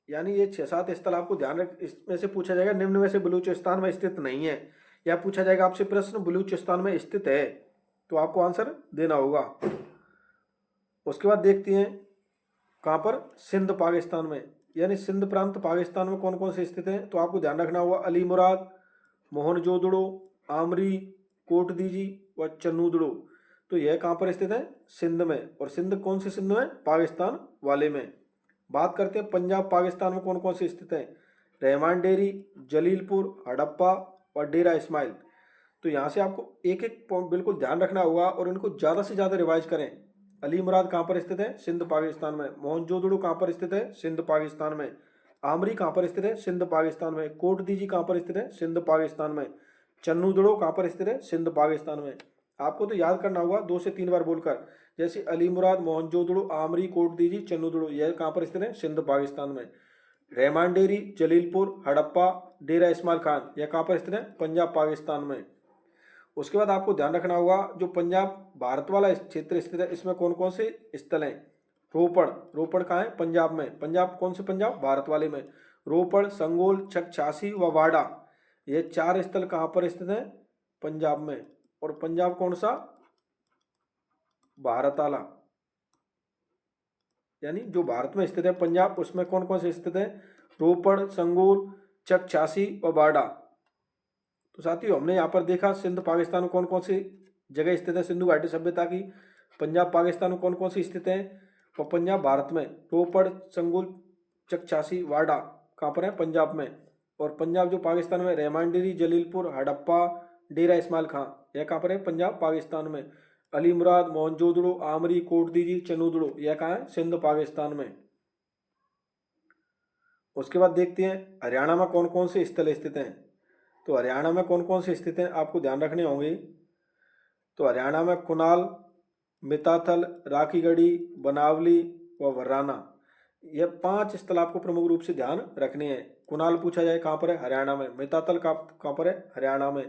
Speaker 1: यानी ये 6-7 स्थल आपको ध्यान रख, इसमें से पूछा जाएगा निम्न में से बलूचिस्तान में स्थित नहीं है, या पूछा जाएगा आपसे प्रश्न बलूचिस्तान में स्थित है, तो आपको आंसर देना होगा। उसके बाद देखते हैं कहाँ पर, सिंध पाकिस्तान में, यानी सिंध प्रांत पाकिस्तान में कौन कौन से स्थित हैं। तो आपको ध्यान रखना होगा अली मुराद, मोहनजोदड़ो, आमरी, कोटदीजी व चन्नूदड़ो। तो यह कहाँ पर स्थित है, सिंध में। और सिंध कौन से सिंध में, पाकिस्तान वाले में। बात करते हैं पंजाब पाकिस्तान में कौन कौन से स्थित हैं। रहमान डेरी, जलीलपुर, हड़प्पा और डेरा इस्माइल। तो यहाँ से आपको एक एक पॉइंट बिल्कुल ध्यान रखना होगा और इनको ज़्यादा से ज़्यादा रिवाइज करें। अली मुराद कहाँ पर स्थित है, सिंध पाकिस्तान में। मोहनजोदड़ो कहाँ पर स्थित है, सिंध पाकिस्तान में। आमरी कहाँ पर स्थित है, सिंध पाकिस्तान में। कोटदीजी कहाँ पर स्थित है, सिंध पाकिस्तान में। चन्नूदड़ो कहाँ पर स्थित है, सिंध पाकिस्तान में। आपको तो याद करना होगा 2 से 3 बार बोलकर, जैसे अली मुराद, मोहनजोदड़ो, आमरी, कोटदीजी, चन्नूदड़ो, यह कहाँ पर स्थित है, सिंध पाकिस्तान में। रहमान डेरी, जलीलपुर, हड़प्पा, डेरा इस्माइल खान, यह कहाँ पर स्थित है, पंजाब पाकिस्तान में। उसके बाद आपको ध्यान रखना होगा जो पंजाब भारत वाला क्षेत्र स्थित है, इसमें कौन कौन से स्थल हैं। रोपड़ कहाँ है, पंजाब में। पंजाब कौन से पंजाब, भारत वाले में। रोपड़, संगोल, चकछासी व वाडा, ये 4 स्थल कहाँ पर स्थित हैं, पंजाब में। और पंजाब कौन सा, भारत वाला, यानी जो भारत में स्थित है पंजाब, उसमें कौन कौन से स्थित है, रोपड़, संगोल, चकछासी व वाडा। तो साथियों हमने यहाँ पर देखा सिंध पाकिस्तान में कौन कौन सी जगह स्थित है सिंधु घाटी सभ्यता की। पंजाब पाकिस्तान में कौन कौन सी स्थित है, और पंजाब भारत में रोपड़, संगुल, चकछासी, वाडा कहाँ पर है, पंजाब में। और पंजाब जो पाकिस्तान में रहमान डेरी, जलीलपुर, हड़प्पा, डेरा इस्माइल खां, यह कहाँ पर है, पंजाब पाकिस्तान में। अली मुराद, मोहनजोदड़ो, आमरी, कोटदीजी, चन्नूदड़ो, यह कहाँ है, सिंध पाकिस्तान में। उसके बाद देखते हैं हरियाणा में कौन कौन से स्थल स्थित हैं। तो हरियाणा में कौन कौन से स्थित हैं आपको ध्यान रखने होंगे। तो हरियाणा में कुनाल, मिताथल, राखीगढ़ी, बनावली व वर्राना, ये 5 स्थल आपको प्रमुख रूप से ध्यान रखने हैं। कुनाल पूछा जाए कहाँ पर है, हरियाणा में। मितातल कहाँ पर है, हरियाणा में।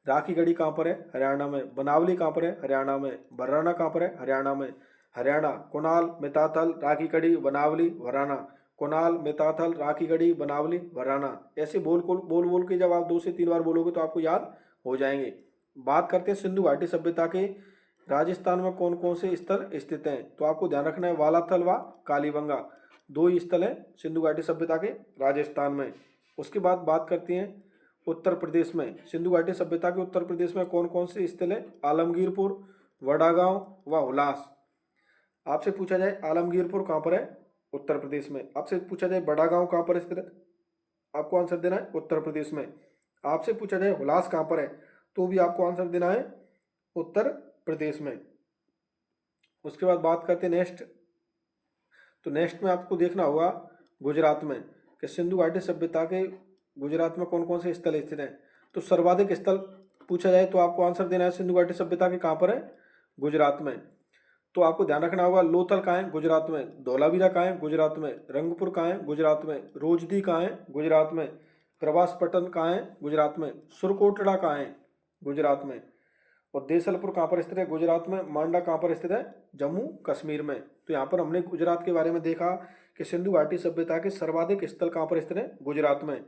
Speaker 1: राखीगढ़ी कहाँ पर है, हरियाणा में। बनावली कहाँ पर है, हरियाणा में। बर्राना कहाँ पर है, हरियाणा में। हरियाणा कुनाल, मिताथल, राखीगढ़ी, बनावली, वराना। कुनाल, मिताथल, राखीगढ़ी, बनावली, वराना। ऐसे बोल के जब आप 2 से 3 बार बोलोगे तो आपको याद हो जाएंगे। बात करते हैं सिंधु घाटी सभ्यता के राजस्थान में कौन कौन से स्थल स्थित हैं। तो आपको ध्यान रखना है वालाथल व कालीबंगा, 2 ही स्थल है सिंधु घाटी सभ्यता के राजस्थान में। उसके बाद बात करते हैं उत्तर प्रदेश में। सिंधु घाटी सभ्यता के उत्तर प्रदेश में कौन कौन से स्थल है, आलमगीरपुर, वडागांव व हुलास। आपसे पूछा जाए आलमगीरपुर कहाँ पर है, उत्तर प्रदेश में। आपसे पूछा जाए बड़ागांव कहाँ पर स्थित है, आपको आंसर देना है उत्तर प्रदेश में। आपसे पूछा जाए हुलास कहाँ पर है, तो भी आपको आंसर देना है उत्तर प्रदेश में। उसके बाद बात करते हैं नेक्स्ट। तो नेक्स्ट में आपको देखना होगा गुजरात में कि सिंधु घाटी सभ्यता के गुजरात में कौन कौन से स्थल स्थित हैं। तो सर्वाधिक स्थल पूछा जाए तो आपको आंसर देना है सिंधु घाटी सभ्यता के कहाँ पर है, गुजरात में। तो आपको ध्यान रखना होगा लोथल कहाँ है, गुजरात में। धौलावीरा कहाँ है, गुजरात में। रंगपुर कहाँ है, गुजरात में। रोजदी कहाँ है, गुजरात में। प्रवासपट्टन कहाँ है, गुजरात में। सुरकोटड़ा कहाँ है, गुजरात में। और देसलपुर कहाँ पर स्थित है, गुजरात में। मांडा कहाँ पर स्थित है, जम्मू कश्मीर में। तो यहाँ पर हमने गुजरात के बारे में देखा कि सिंधु घाटी सभ्यता के सर्वाधिक स्थल कहाँ पर स्थित है, गुजरात में।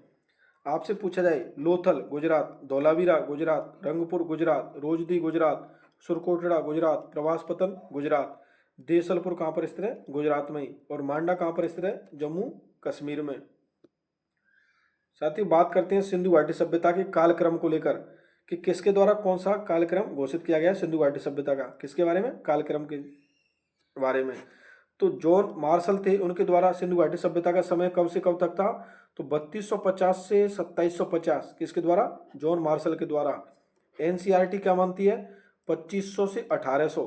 Speaker 1: आपसे पूछा जाए लोथल गुजरात, धौलावीरा गुजरात, रंगपुर गुजरात, रोजदी गुजरात, सुरकोटड़ा गुजरात, प्रवासपतन गुजरात, देसलपुर कहाँ पर स्थित है, गुजरात में ही। और मांडा कहाँ पर स्थित है, जम्मू कश्मीर में। साथ ही बात करते हैं सिंधु घाटी सभ्यता के कालक्रम को लेकर कि किसके द्वारा कौन सा कालक्रम घोषित किया गया सिंधु घाटी सभ्यता का। किसके बारे में, कालक्रम के बारे में। तो जॉन मार्शल थे, उनके द्वारा सिंधु घाटी सभ्यता का समय कब से कब तक था, तो 3250 से 2750। किसके द्वारा, जॉन मार्शल के द्वारा। एनसीईआरटी क्या मानती है, 2500 से 1800।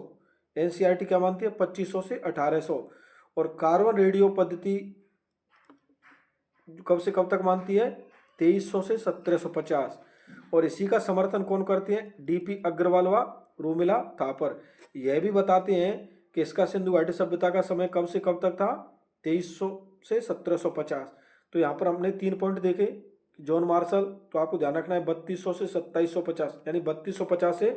Speaker 1: एनसीईआरटी क्या मानती है, 2500 से 1800। और कार्बन रेडियो पद्धति कब से कब तक मानती है, 2300 से 1750। और इसी का समर्थन कौन करते हैं, डीपी अग्रवाल व रोमिला थापर। यह भी बताते हैं कि इसका सिंधु घाटी सभ्यता का समय कब से कब तक था, 2300 से 1750। तो यहाँ पर हमने 3 पॉइंट देखे। जॉन मार्शल, तो आपको ध्यान रखना है 3200 से 2750, यानी 3250 से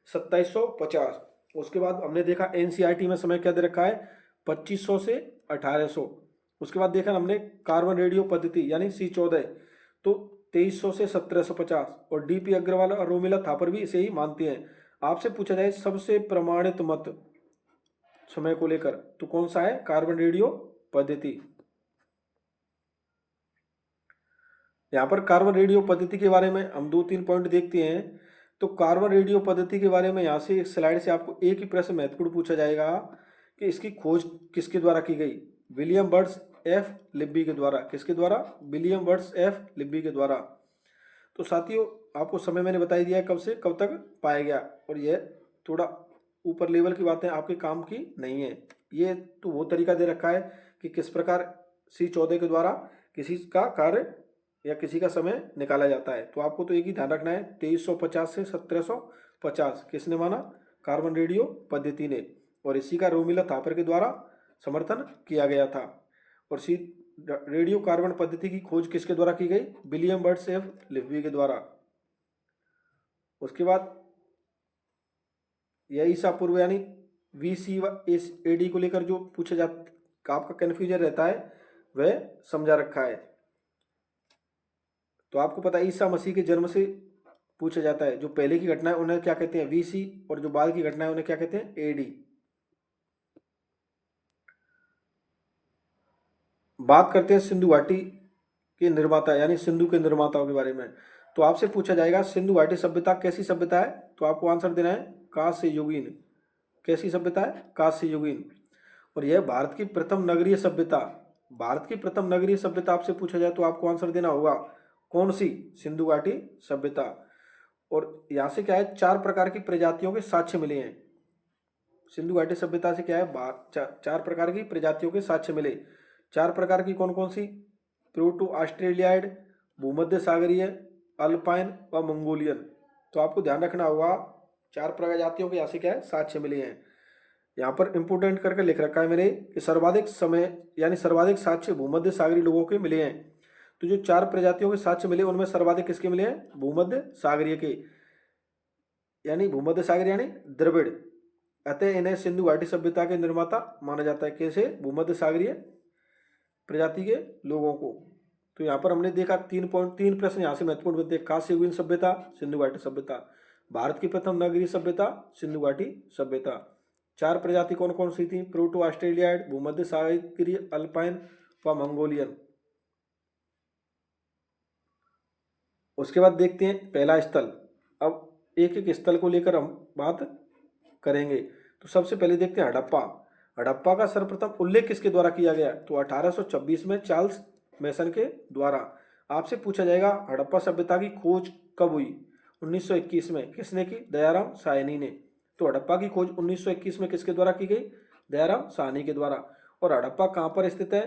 Speaker 1: 2750। उसके बाद हमने देखा एनसीईआरटी में समय क्या दे रखा है, 2500 से 1800। उसके बाद देखा हमने कार्बन रेडियो पद्धति यानी C14, तो 2300 से 1750। और डीपी अग्रवाल और रोमिला थापर भी इसे ही मानते हैं। आपसे पूछा जाए सबसे प्रमाणित मत समय को लेकर, तो कौन सा है, कार्बन रेडियो पद्धति। यहाँ पर कार्बन रेडियो पद्धति के बारे में हम 2-3 पॉइंट देखते हैं। तो कार्बन रेडियो पद्धति के बारे में यहाँ से एक स्लाइड से आपको एक ही प्रश्न महत्वपूर्ण पूछा जाएगा कि इसकी खोज किसके द्वारा की गई, विलियम बर्ड्स एफ लिब्बी के द्वारा। किसके द्वारा, विलियम बर्ड्स एफ लिब्बी के द्वारा। तो साथियों आपको समय मैंने बता दिया है कब से कब तक पाया गया, और यह थोड़ा ऊपर लेवल की बातें आपके काम की नहीं है। ये तो वो तरीका दे रखा है कि किस प्रकार C14 के द्वारा किसी का कार्य या किसी का समय निकाला जाता है। तो आपको तो एक ही ध्यान रखना है, 2350 से 1750 किसने माना, कार्बन रेडियो पद्धति ने। और इसी का रोमिला थापर के द्वारा समर्थन किया गया था। और रेडियो कार्बन पद्धति की खोज किसके द्वारा की गई, विलियम बर्ड्स एफ लिब्बी के द्वारा। उसके बाद यह ईसा पूर्व यानी VC व AD को लेकर जो पूछा जाता आपका कन्फ्यूजन रहता है वह समझा रखा है। तो आपको पता है ईसा मसीह के जन्म से पूछा जाता है, जो पहले की घटना है उन्हें क्या कहते हैं, VC, और जो बाद की घटना है उन्हें क्या कहते हैं, AD। बात करते हैं सिंधु घाटी के निर्माता यानी सिंधु के निर्माताओं के बारे में। तो आपसे पूछा जाएगा सिंधु घाटी सभ्यता कैसी सभ्यता है, तो आपको आंसर देना है कांस्य युगीन। कैसी सभ्यता है, कांस्य युगीन। और यह भारत की प्रथम नगरीय सभ्यता, भारत की प्रथम नगरीय सभ्यता आपसे पूछा जाए तो आपको आंसर देना होगा कौन सी, सिंधु घाटी सभ्यता। और यहाँ से क्या है, 4 प्रकार की प्रजातियों के साक्ष्य मिले हैं। सिंधु घाटी सभ्यता से क्या है, 4 प्रकार की प्रजातियों के साक्ष्य मिले। 4 प्रकार की कौन कौन सी, प्रोटो ऑस्ट्रेलियाइड, भूमध्य सागरीय, अल्पाइन व मंगोलियन। तो आपको ध्यान रखना होगा 4 प्रजातियों के यहाँ से क्या है, साक्ष्य मिले हैं। यहाँ पर इंपोर्टेंट करके लिख रखा है मैंने कि सर्वाधिक समय यानी सर्वाधिक साक्ष्य भूमध्य सागरीय लोगों के मिले हैं। तो जो 4 प्रजातियों के साक्ष्य मिले उनमें सर्वाधिक किसके मिले हैं? भूमध्य सागरीय के, यानी भूमध्य सागर यानी द्रविड़। अतः इन्हें सिंधु घाटी सभ्यता के निर्माता माना जाता है। कैसे? भूमध्य सागरीय प्रजाति के लोगों को। तो यहाँ पर हमने देखा 3 प्रश्न यहाँ से महत्वपूर्ण बनते हैं। कांस्य युगीन सभ्यता, सिंधु घाटी सभ्यता। भारत की प्रथम नगरीय सभ्यता, सिंधु घाटी सभ्यता। 4 प्रजाति कौन कौन सी थी? प्रोटो ऑस्ट्रेलियाइड, भूमध्य सागरीय, अल्पाइन व मंगोलियन। उसके बाद देखते हैं पहला स्थल। अब एक एक स्थल को लेकर हम बात करेंगे। तो सबसे पहले देखते हैं हड़प्पा। हड़प्पा का सर्वप्रथम उल्लेख किसके द्वारा किया गया? तो 1826 में चार्ल्स मैसन के द्वारा। आपसे पूछा जाएगा हड़प्पा सभ्यता की खोज कब हुई? 1921 में। किसने की? दयाराम साहनी ने। तो हड़प्पा की खोज 1921 में किसके द्वारा की गई? दयाराम साहनी के द्वारा। और हड़प्पा कहाँ पर स्थित है?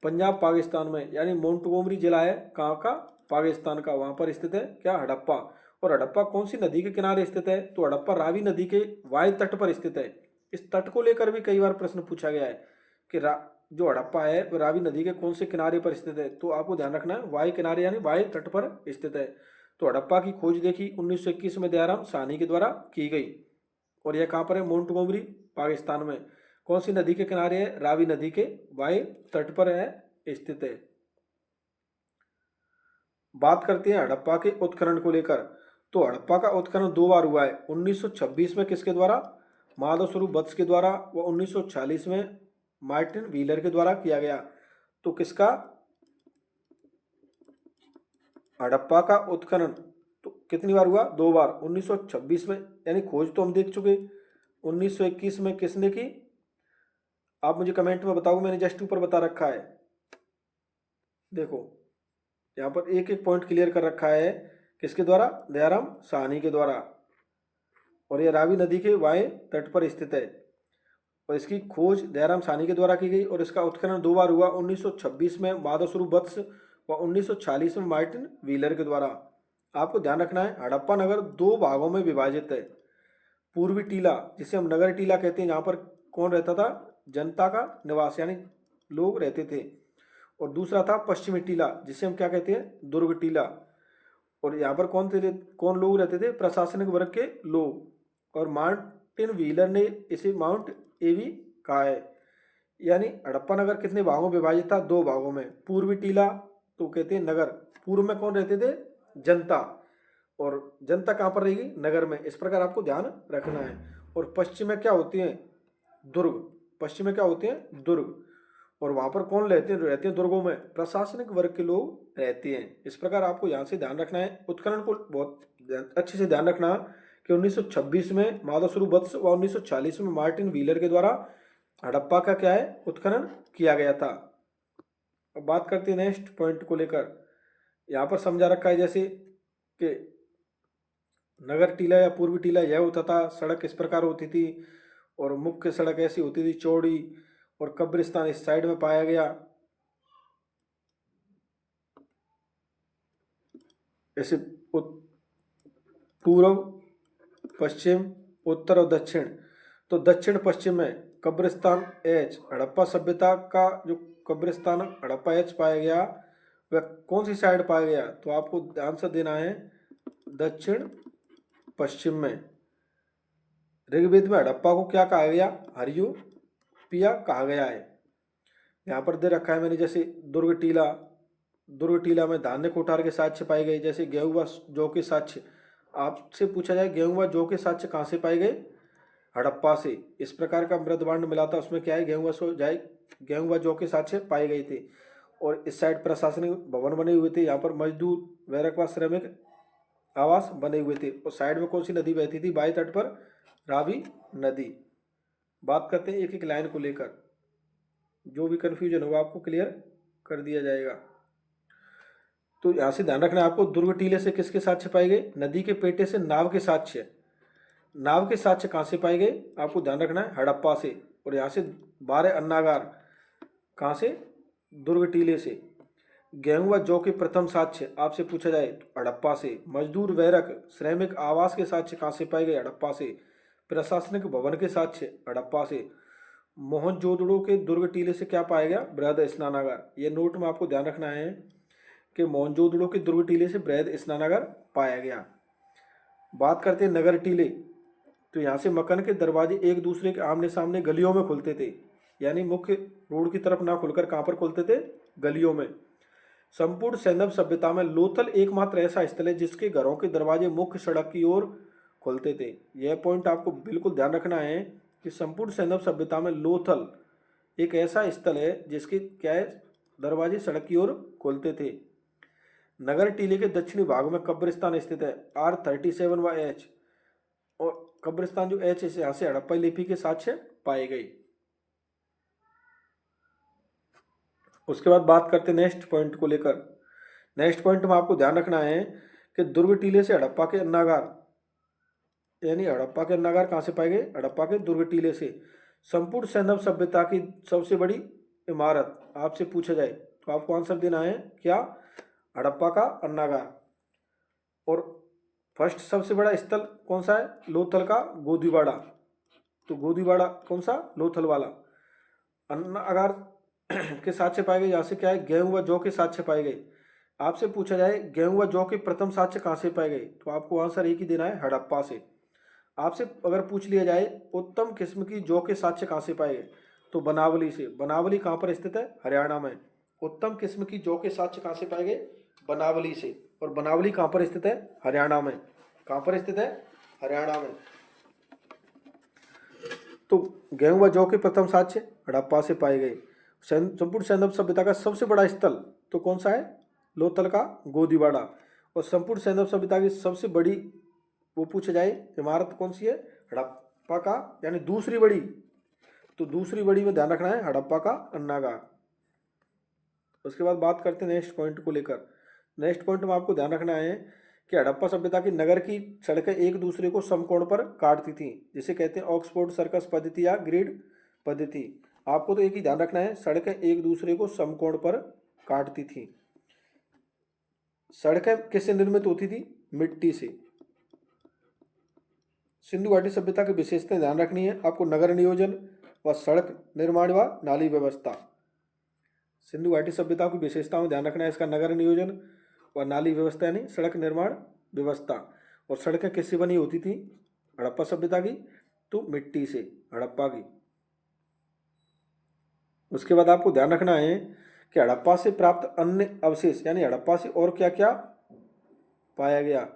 Speaker 1: पंजाब पाकिस्तान में, यानी मोंटगोमरी जिला है कहाँ का? पाकिस्तान का। वहां पर स्थित है क्या? हड़प्पा। और हड़प्पा कौन सी नदी के किनारे स्थित है? तो हड़प्पा रावी नदी के वायु तट पर स्थित है। इस तट को लेकर भी कई बार प्रश्न पूछा गया है कि जो हड़प्पा है वह रावी नदी के कौन से किनारे पर स्थित है? तो आपको ध्यान रखना है वायु किनारे यानी वायु तट पर स्थित है। तो हड़प्पा की खोज देखी 1921 में दयाराम साहनी के द्वारा की गई। और यह कहाँ पर है? मोंटगोमरी, पाकिस्तान में। कौन सी नदी के किनारे है? रावी नदी के वायु तट पर है स्थित है। बात करते हैं हड़प्पा के उत्खनन को लेकर। तो हड़प्पा का उत्खनन 2 बार हुआ है। 1926 में किसके द्वारा? माधव स्वरूप वत्स के द्वारा। व 1940 में मार्टिन व्हीलर के द्वारा किया गया। तो किसका? हड़प्पा का उत्खनन तो कितनी बार हुआ? 2 बार। 1926 में, यानी खोज तो हम देख चुके। 1921 में किसने की? आप मुझे कमेंट में बताओ, मैंने जस्ट ऊपर बता रखा है। देखो यहाँ पर एक एक पॉइंट क्लियर कर रखा है। किसके द्वारा? दयाराम साहनी के द्वारा। और यह रावी नदी के वायु तट पर स्थित है। और इसकी खोज दयाराम साहनी के द्वारा की गई। और इसका उत्खनन 2 बार हुआ। 1926 में माधव स्वरूप वत्स व 1940 में मार्टिन व्हीलर के द्वारा। आपको ध्यान रखना है हड़प्पा नगर 2 भागों में विभाजित है। पूर्वी टीला, जिसे हम नगर टीला कहते हैं, यहाँ पर कौन रहता था? जनता का निवास, यानी लोग रहते थे। और दूसरा था पश्चिमी टीला, जिसे हम क्या कहते हैं? दुर्ग टीला। और यहाँ पर कौन लोग रहते थे? प्रशासनिक वर्ग के लोग। और मार्टिन व्हीलर ने इसे माउंट एवी कहा है। यानी हड़प्पा नगर कितने भागों में विभाजित था? 2 भागों में। पूर्वी टीला तो कहते हैं नगर, पूर्व में कौन रहते थे? जनता। और जनता कहाँ पर रहेगी? नगर में। इस प्रकार आपको ध्यान रखना है। और पश्चिम में क्या होती हैं? दुर्ग। पश्चिम में क्या होते हैं? दुर्ग। और वहां पर कौन रहते हैं दुर्गों में? प्रशासनिक वर्ग के लोग रहते हैं। इस प्रकार आपको यहाँ से ध्यान रखना है। उत्खनन को बहुत अच्छे से ध्यान रखना कि 1926 में माधव स्वरूप वत्स व 1940 में मार्टिन व्हीलर के द्वारा हड़प्पा का क्या है? उत्खनन किया गया था। अब बात करते हैं नेक्स्ट पॉइंट को लेकर। यहाँ पर समझा रखा है जैसे कि नगर टीला या पूर्वी टीला यह होता था, सड़क इस प्रकार होती थी। और मुख्य सड़क ऐसी होती थी चौड़ी। और कब्रिस्तान इस साइड में पाया गया। ऐसे पूर्व, पश्चिम, उत्तर और दक्षिण। तो दक्षिण पश्चिम में कब्रिस्तान एच, हड़प्पा सभ्यता का जो कब्रिस्तान हड़प्पा एच पाया गया वह कौन सी साइड पाया गया? तो आपको आंसर देना है दक्षिण पश्चिम में। ऋग्वेद में हड़प्पा को क्या कहा गया? हरियोपिया कहा गया है। यहाँ पर दे रखा है मैंने जैसे दुर्ग टीला। दुर्ग टीला में धान्य कोठार के साक्ष्य पाए गए, जैसे गेहूं व जौ के साक्ष्य। आपसे पूछा जाए गेहूं व जौ के साक्ष्य कहाँ से पाए गए? हड़प्पा से। इस प्रकार का मृदभांड मिला था, उसमें क्या है? गेहूं व जौ के साक्ष्य पाए गए थे। और इस साइड प्रशासनिक भवन बने हुए थे। यहाँ पर मजदूर, बैरक व श्रमिक आवास बने हुए थे। और साइड में कौन सी नदी बहती थी? बाएं तट पर रावी नदी। बात करते हैं एक एक लाइन को लेकर। जो भी कंफ्यूजन होगा आपको क्लियर कर दिया जाएगा। तो यहाँ से ध्यान रखना है आपको, दुर्ग टीले से किसके साक्ष्य पाए गए? नदी के पेटे से नाव के साक्ष्य। नाव के साक्ष्य कहाँ से पाए गए? आपको ध्यान रखना है हड़प्पा से। और यहाँ से 12 अन्नागार कहाँ से? दुर्ग टीले से। गेहूं व जौ के प्रथम साक्ष्य आपसे पूछा जाए तो हड़प्पा से। मजदूर, बैरक, श्रमिक आवास के साक्ष्य कहाँ से पाए गए? हड़प्पा से। प्रशासनिक भवन के साक्ष्य हड़प्पा से। मोहनजोदड़ो के दुर्ग टीले से क्या पाया गया? बृहद स्नानागार। ये नोट में आपको ध्यान रखना है कि मोहनजोदड़ो के दुर्ग टीले से बृहद स्नानागार पाया गया। बात करते हैं नगर टीले। तो यहाँ से मकन के दरवाजे एक दूसरे के आमने सामने गलियों में खुलते थे, यानी मुख्य रोड की तरफ ना खुलकर कहाँ पर खुलते थे? गलियों में। संपूर्ण सैंधव सभ्यता में लोथल एकमात्र ऐसा स्थल है जिसके घरों के दरवाजे मुख्य सड़क की ओर खुलते थे। यह पॉइंट आपको बिल्कुल ध्यान रखना है कि संपूर्ण सैंधव सभ्यता में लोथल एक ऐसा स्थल है जिसके क्या है? दरवाजे सड़क की ओर खुलते थे। नगर टीले के दक्षिणी भाग में कब्रिस्तान स्थित है, R37/H। और कब्रिस्तान जो H है यहाँ से हड़प्पा लिपि के साक्ष्य पाए गए। उसके बाद बात करते हैं नेक्स्ट पॉइंट को लेकर। नेक्स्ट पॉइंट में आपको ध्यान रखना है कि दुर्ग टीले से हड़प्पा के अन्नागार, यानी हड़प्पा के अन्नागार कहाँ से पाए गए? हड़प्पा के दुर्ग टीले से। संपूर्ण सैंधव सभ्यता की सबसे बड़ी इमारत आपसे पूछा जाए तो आपको आंसर देना है क्या? हड़प्पा का अन्नागार। और फर्स्ट सबसे बड़ा स्थल कौन सा है? लोथल का गोदीवाड़ा। तो गोदीवाड़ा कौन सा? लोथल वाला। अन्नागार के साक्ष्य पाए गए, यहाँ से क्या है? गेहूं व जौ के साक्ष्य पाए गए। आपसे पूछा जाए गेहूं व जौ के प्रथम साक्ष्य कहाँ से पाए गए, तो आपको आंसर एक ही देना है, हड़प्पा से। आपसे अगर पूछ लिया जाए उत्तम किस्म की जौ के साक्ष्य कहाँ से पाए गए, तो बनावली से। बनावली कहाँ पर स्थित है? हरियाणा में। उत्तम किस्म की जौ के साक्ष्य कहाँ से पाए गए? बनावली से। और बनावली कहाँ पर स्थित है? हरियाणा में। कहाँ पर स्थित है? हरियाणा में। तो गेहूं व जौ के प्रथम साक्ष्य हड़प्पा से पाए गए। संपूर्ण सैंधव सभ्यता का सबसे बड़ा स्थल तो कौन सा है? लोथल का गोदीवाड़ा। और संपूर्ण सैंधव सभ्यता की सबसे बड़ी वो पूछा जाए इमारत कौन सी है? हड़प्पा का, यानी दूसरी बड़ी। तो दूसरी बड़ी में ध्यान रखना है हड़प्पा का अन्नागार। उसके बाद बात करते हैं नेक्स्ट पॉइंट को लेकर। नेक्स्ट पॉइंट में आपको ध्यान रखना है कि हड़प्पा सभ्यता की नगर की सड़कें एक दूसरे को समकोण पर काटती थी, जिसे कहते हैं ऑक्सफोर्ड सर्कस पद्धति या ग्रिड पद्धति। आपको तो एक ही ध्यान रखना है, सड़कें एक दूसरे को समकोण पर काटती थी। सड़कें किससे निर्मित होती थी? मिट्टी से। सिंधु घाटी सभ्यता की विशेषताएं ध्यान रखनी है आपको। नगर नियोजन व सड़क निर्माण व नाली व्यवस्था। सिंधु घाटी सभ्यता की विशेषताओं में ध्यान रखना है इसका नगर नियोजन व नाली व्यवस्था, यानी सड़क निर्माण व्यवस्था। और सड़कें किससे बनी होती थी हड़प्पा सभ्यता की? तो मिट्टी से, हड़प्पा की। उसके बाद आपको ध्यान रखना है कि हड़प्पा से प्राप्त अन्य अवशेष, यानी हड़प्पा से और क्या क्या पाया गया।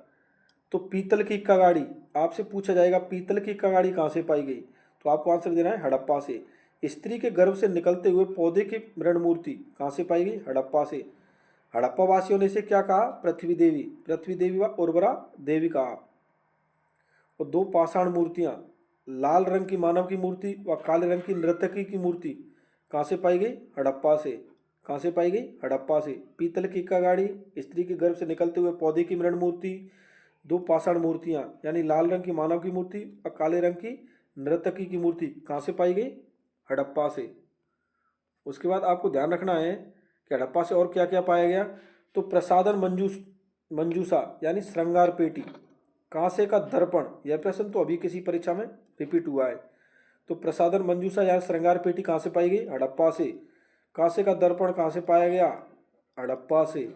Speaker 1: तो पीतल की कगाड़ी, आपसे पूछा जाएगा पीतल की कगाड़ी कहाँ से पाई गई, तो आपको आंसर देना है हड़प्पा से। स्त्री के गर्भ से निकलते हुए पौधे की मृण मूर्ति कहाँ से पाई गई? हड़प्पा से। हड़प्पा वासियों ने इसे क्या कहा? पृथ्वी देवी। पृथ्वी देवी व उर्वरा देवी कहा। और दो पाषाण मूर्तियां, लाल रंग की मानव की मूर्ति व काले रंग की नर्तकी की मूर्ति कहाँ से पाई गई? हड़प्पा से। कहाँ से पाई गई? हड़प्पा से। पीतल की कगाड़ी, स्त्री के गर्भ से निकलते हुए पौधे की मृण मूर्ति, दो पाषाण मूर्तियां, यानी लाल रंग की मानव की मूर्ति और काले रंग की नर्तकी की मूर्ति कहाँ से पाई गई? हड़प्पा से। उसके बाद आपको ध्यान रखना है कि हड़प्पा से और क्या क्या पाया गया। तो प्रसादन मंजूषा, यानी श्रृंगार पेटी। कांसे का दर्पण, यह प्रश्न तो अभी किसी परीक्षा में रिपीट हुआ है। तो प्रसादन मंजूषा या श्रृंगार पेटी कहाँ से पाई गई? हड़प्पा से। कांसे का दर्पण कहाँ से पाया गया? हड़प्पा से।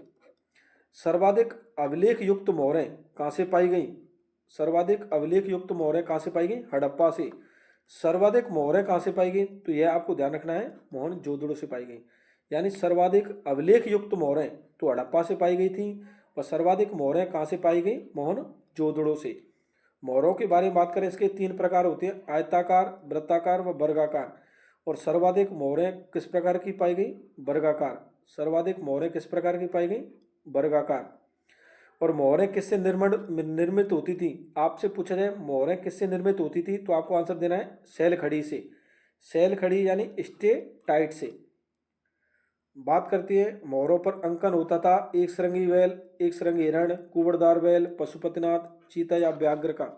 Speaker 1: सर्वाधिक अभिलेख युक्त मोहरें कहाँ से पाई गई? सर्वाधिक अभिलेख युक्त मोहरें कहाँ से पाई गई? हड़प्पा से। सर्वाधिक मोहरें कहाँ से पाई गई? तो यह आपको ध्यान रखना है, मोहनजोदड़ो से पाई गई। यानी सर्वाधिक अभिलेख युक्त मोहरें तो हड़प्पा से पाई गई थी, और सर्वाधिक मोहरें कहाँ से पाई गई? मोहनजोदड़ो से। मोहरों के बारे में बात करें, इसके तीन प्रकार होते हैं, आयताकार, वृत्ताकार व वर्गाकार। और सर्वाधिक मोहरें किस प्रकार की पाई गई? वर्गाकार। सर्वाधिक मोहरें किस प्रकार की पाई गई? वर्गाकार। और मोहरें किससे निर्मित होती थी? आपसे पूछा जाए मोहरें किससे निर्मित होती थी, तो आपको आंसर देना है सैल खड़ी से। सैल खड़ी यानी स्टेटाइट से। बात करती है मोहरों पर अंकन होता था एक सरंगी बैल, एक सरंगी हिरण, कुंवरदार बैल, पशुपतिनाथ, चीता या व्याघ्र का।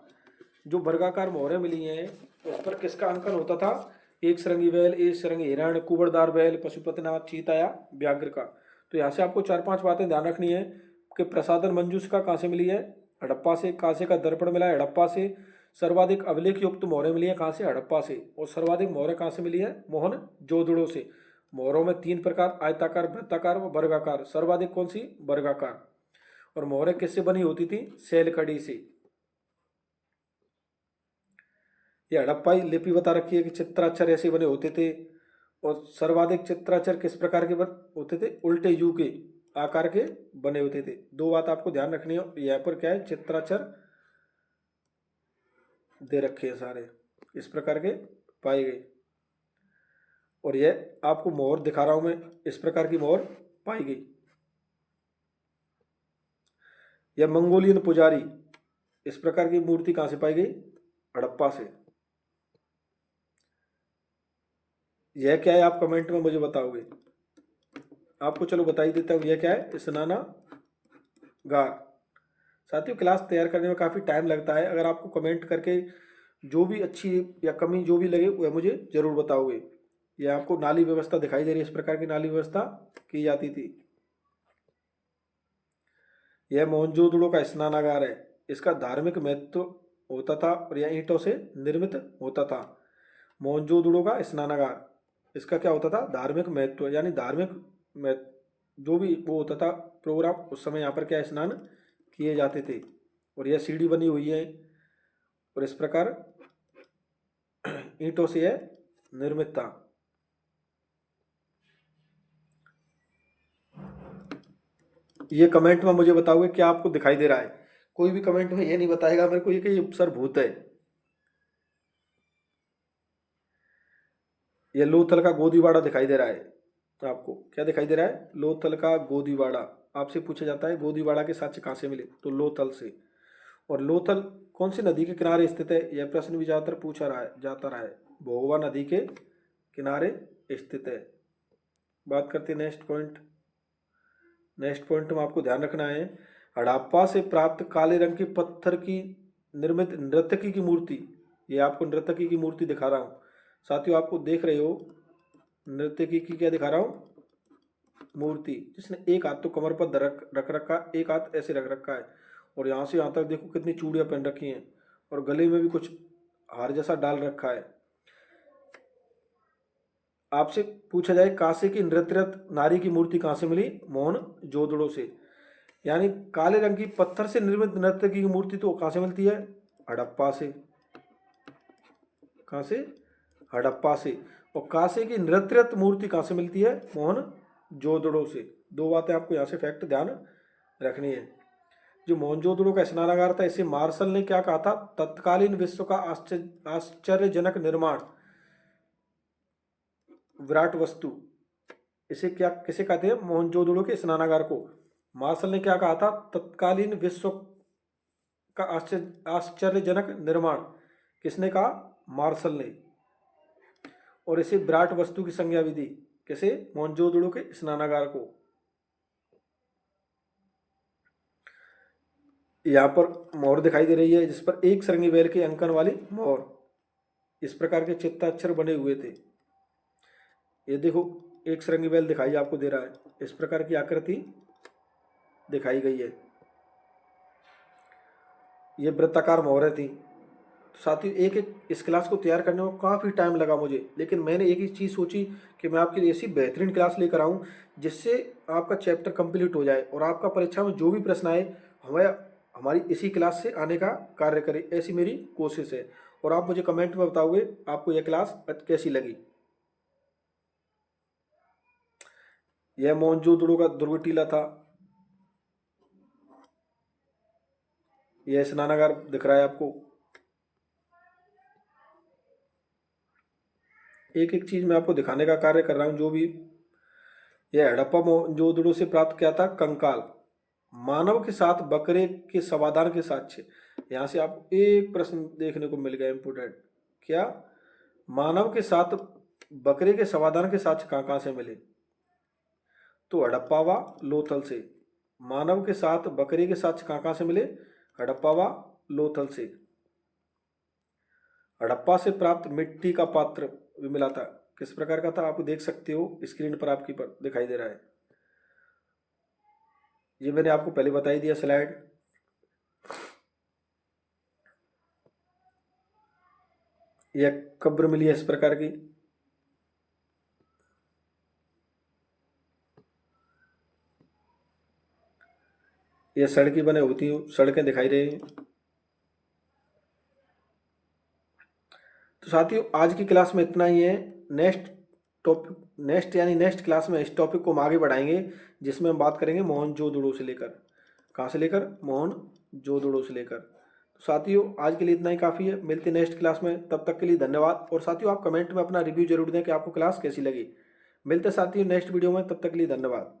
Speaker 1: जो वर्गाकार मोहरें मिली हैं उस पर किसका अंकन होता था? एक सरंगी बैल, एक सरंगी हिरण, कुंवरदार बैल, पशुपतिनाथ, चीता या व्याघ्र का। तो यहाँ से आपको चार पांच बातें ध्यान रखनी है कि प्रसादन मंजूषा कहाँ से मिली है? हड़प्पा से। कांसे का दर्पण मिला है हड़प्पा से। सर्वाधिक अभिलेख युक्त मोहरें मिली है कहाँ से? हड़प्पा से। और सर्वाधिक मोहरें कहाँ से मिली है? मोहनजोदड़ो से। मोहरों में 3 प्रकार, आयताकार, वृत्ताकार व वर्गाकार। सर्वाधिक कौन सी? वर्गाकार। और मोहरें किससे बनी होती थी? शैलकड़ी से। ये हड़प्पाई लिपि बता रखी है कि चित्राक्षर ऐसे बने होते थे। और सर्वाधिक चित्राक्षर किस प्रकार के होते थे? उल्टे यू के आकार के बने होते थे। 2 बात आपको ध्यान रखनी है। यहाँ पर क्या है? चित्राक्षर दे रखे हैं सारे, इस प्रकार के पाए गए। और यह आपको मोहर दिखा रहा हूं मैं, इस प्रकार की मोहर पाई गई। यह मंगोलियन पुजारी, इस प्रकार की मूर्ति कहां से पाई गई? हड़प्पा से। यह क्या है? आप कमेंट में मुझे बताओगे। आपको चलो बता ही देता हूं, यह क्या है? स्नानागार। साथियों, क्लास तैयार करने में काफ़ी टाइम लगता है। अगर आपको कमेंट करके जो भी अच्छी या कमी जो भी लगे वह मुझे ज़रूर बताओगे। यह आपको नाली व्यवस्था दिखाई दे रही है, इस प्रकार की नाली व्यवस्था की जाती थी। यह मोहनजोदड़ो का स्नानागार है। इसका धार्मिक महत्व होता था और यह ईंटों से निर्मित होता था। मोहनजोदड़ो का स्नानागार, इसका क्या होता था? धार्मिक महत्व, यानी धार्मिक महत्व जो भी वो होता था प्रोग्राम, उस समय यहाँ पर क्या स्नान किए जाते थे। और यह सीढ़ी बनी हुई है और इस प्रकार ईंटों से यह निर्मित था। ये कमेंट में मुझे बताओगे क्या आपको दिखाई दे रहा है? कोई भी कमेंट में ये नहीं बताएगा मेरे को ये कि ये सर भूत है। ये लोथल का गोदीवाड़ा दिखाई दे रहा है। आपको क्या दिखाई दे रहा है? लोथल का गोदीवाड़ा। आपसे पूछा जाता है गोदीवाड़ा के साक्ष्य कहाँ से मिले, तो लोथल से। और लोथल कौन सी नदी के किनारे स्थित है? यह प्रश्न भी ज्यादातर पूछा जाता रहा है। भोगवा नदी के किनारे स्थित है। बात करते हैं नेक्स्ट पॉइंट। नेक्स्ट पॉइंट में आपको ध्यान रखना है, हड़प्पा से प्राप्त काले रंग के पत्थर की निर्मित नर्तकी की मूर्ति। ये आपको नर्तकी की मूर्ति दिखा रहा हूँ। साथियों, आपको देख रहे हो नर्तकी की क्या दिखा रहा हूँ? मूर्ति, जिसने एक हाथ तो कमर पर रख रखा, एक हाथ ऐसे रख रखा है। और यहाँ से यहाँ तक देखो कितनी चूड़ियाँ पहन रखी हैं और गले में भी कुछ हार जैसा डाल रखा है। आपसे पूछा जाए कांसे की नृत्यरत नारी की मूर्ति कहाँ से मिली? मोहनजोदड़ो से। यानी काले रंग की पत्थर से निर्मित नर्तकी की मूर्ति तो कहाँ से मिलती है? हड़प्पा से। कहाँ से? हड़प्पा से। और कांसे की नृत्यरत मूर्ति कहाँ से मिलती है? मोहनजोदड़ो से। 2 बातें आपको यहाँ से फैक्ट ध्यान रखनी है। जो मोहनजोदड़ो का स्नानागार था, इसे मार्शल ने क्या कहा था? तत्कालीन विश्व का आश्चर्यजनक निर्माण, विराट वस्तु। इसे क्या किसे कहते हैं? मोहनजोदड़ो के स्नानागार को मार्शल ने क्या कहा था? तत्कालीन विश्व का आश्चर्यजनक निर्माण। किसने कहा? मार्शल ने। और इसे विराट वस्तु की संज्ञा भी दी। किसे? मोहनजोदड़ो के स्नानागार को। यहाँ पर मोहर दिखाई दे रही है जिस पर एक सरंगी बैल के अंकन वाली मोहर, इस प्रकार के चित्ताक्षर बने हुए थे। ये देखो एक सरंगी बैल दिखाई आपको दे रहा है, इस प्रकार की आकृति दिखाई गई है। ये वृत्ताकार मोहरें थी। तो साथियों, एक एक इस क्लास को तैयार करने में काफ़ी टाइम लगा मुझे, लेकिन मैंने एक ही चीज़ सोची कि मैं आपके लिए ऐसी बेहतरीन क्लास लेकर आऊँ जिससे आपका चैप्टर कंप्लीट हो जाए और आपका परीक्षा में जो भी प्रश्न आए हमें हमारी इसी क्लास से आने का कार्य करे, ऐसी मेरी कोशिश है। और आप मुझे कमेंट में बताओगे आपको यह क्लास कैसी लगी। यह मोहनजोदड़ो का दुर्ग टीला था। यह स्नानागार दिख रहा है आपको। एक एक चीज मैं आपको दिखाने का कार्य कर रहा हूं। जो भी यह हड़प्पा मोहनजोदड़ो से प्राप्त किया था कंकाल, मानव के साथ बकरे के समाधान के साक्ष्य। यहां से आपको एक प्रश्न देखने को मिल गया इंपोर्टेंट। क्या? मानव के साथ बकरे के समाधान के साक्ष्य कहां कहां से मिले? तो हड़प्पा व लोथल से। मानव के साथ बकरे के साक्ष्य कहां कहां से मिले? हड़प्पा व लोथल से। हड़प्पा से प्राप्त मिट्टी का पात्र भी मिला था। किस प्रकार का था? आप देख सकते हो स्क्रीन पर आपकी पर दिखाई दे रहा है। ये मैंने आपको पहले बता ही दिया स्लाइड। यह कब्र मिली है इस प्रकार की। यह सड़कें बने होती हूँ, सड़कें दिखाई रही हैं। तो साथियों आज की क्लास में इतना ही है। नेक्स्ट टॉपिक, नेक्स्ट क्लास में इस टॉपिक को हम आगे बढ़ाएंगे, जिसमें हम बात करेंगे मोहनजोदड़ो से लेकर, कहाँ से लेकर, मोहनजोदड़ो से लेकर। तो साथियों आज के लिए इतना ही काफ़ी है, मिलते हैं नेक्स्ट क्लास में, तब तक के लिए धन्यवाद। और साथियों आप कमेंट में अपना रिव्यू जरूर दें कि आपको क्लास कैसी लगी। मिलते हैं साथियों नेक्स्ट वीडियो में, तब तक के लिए धन्यवाद।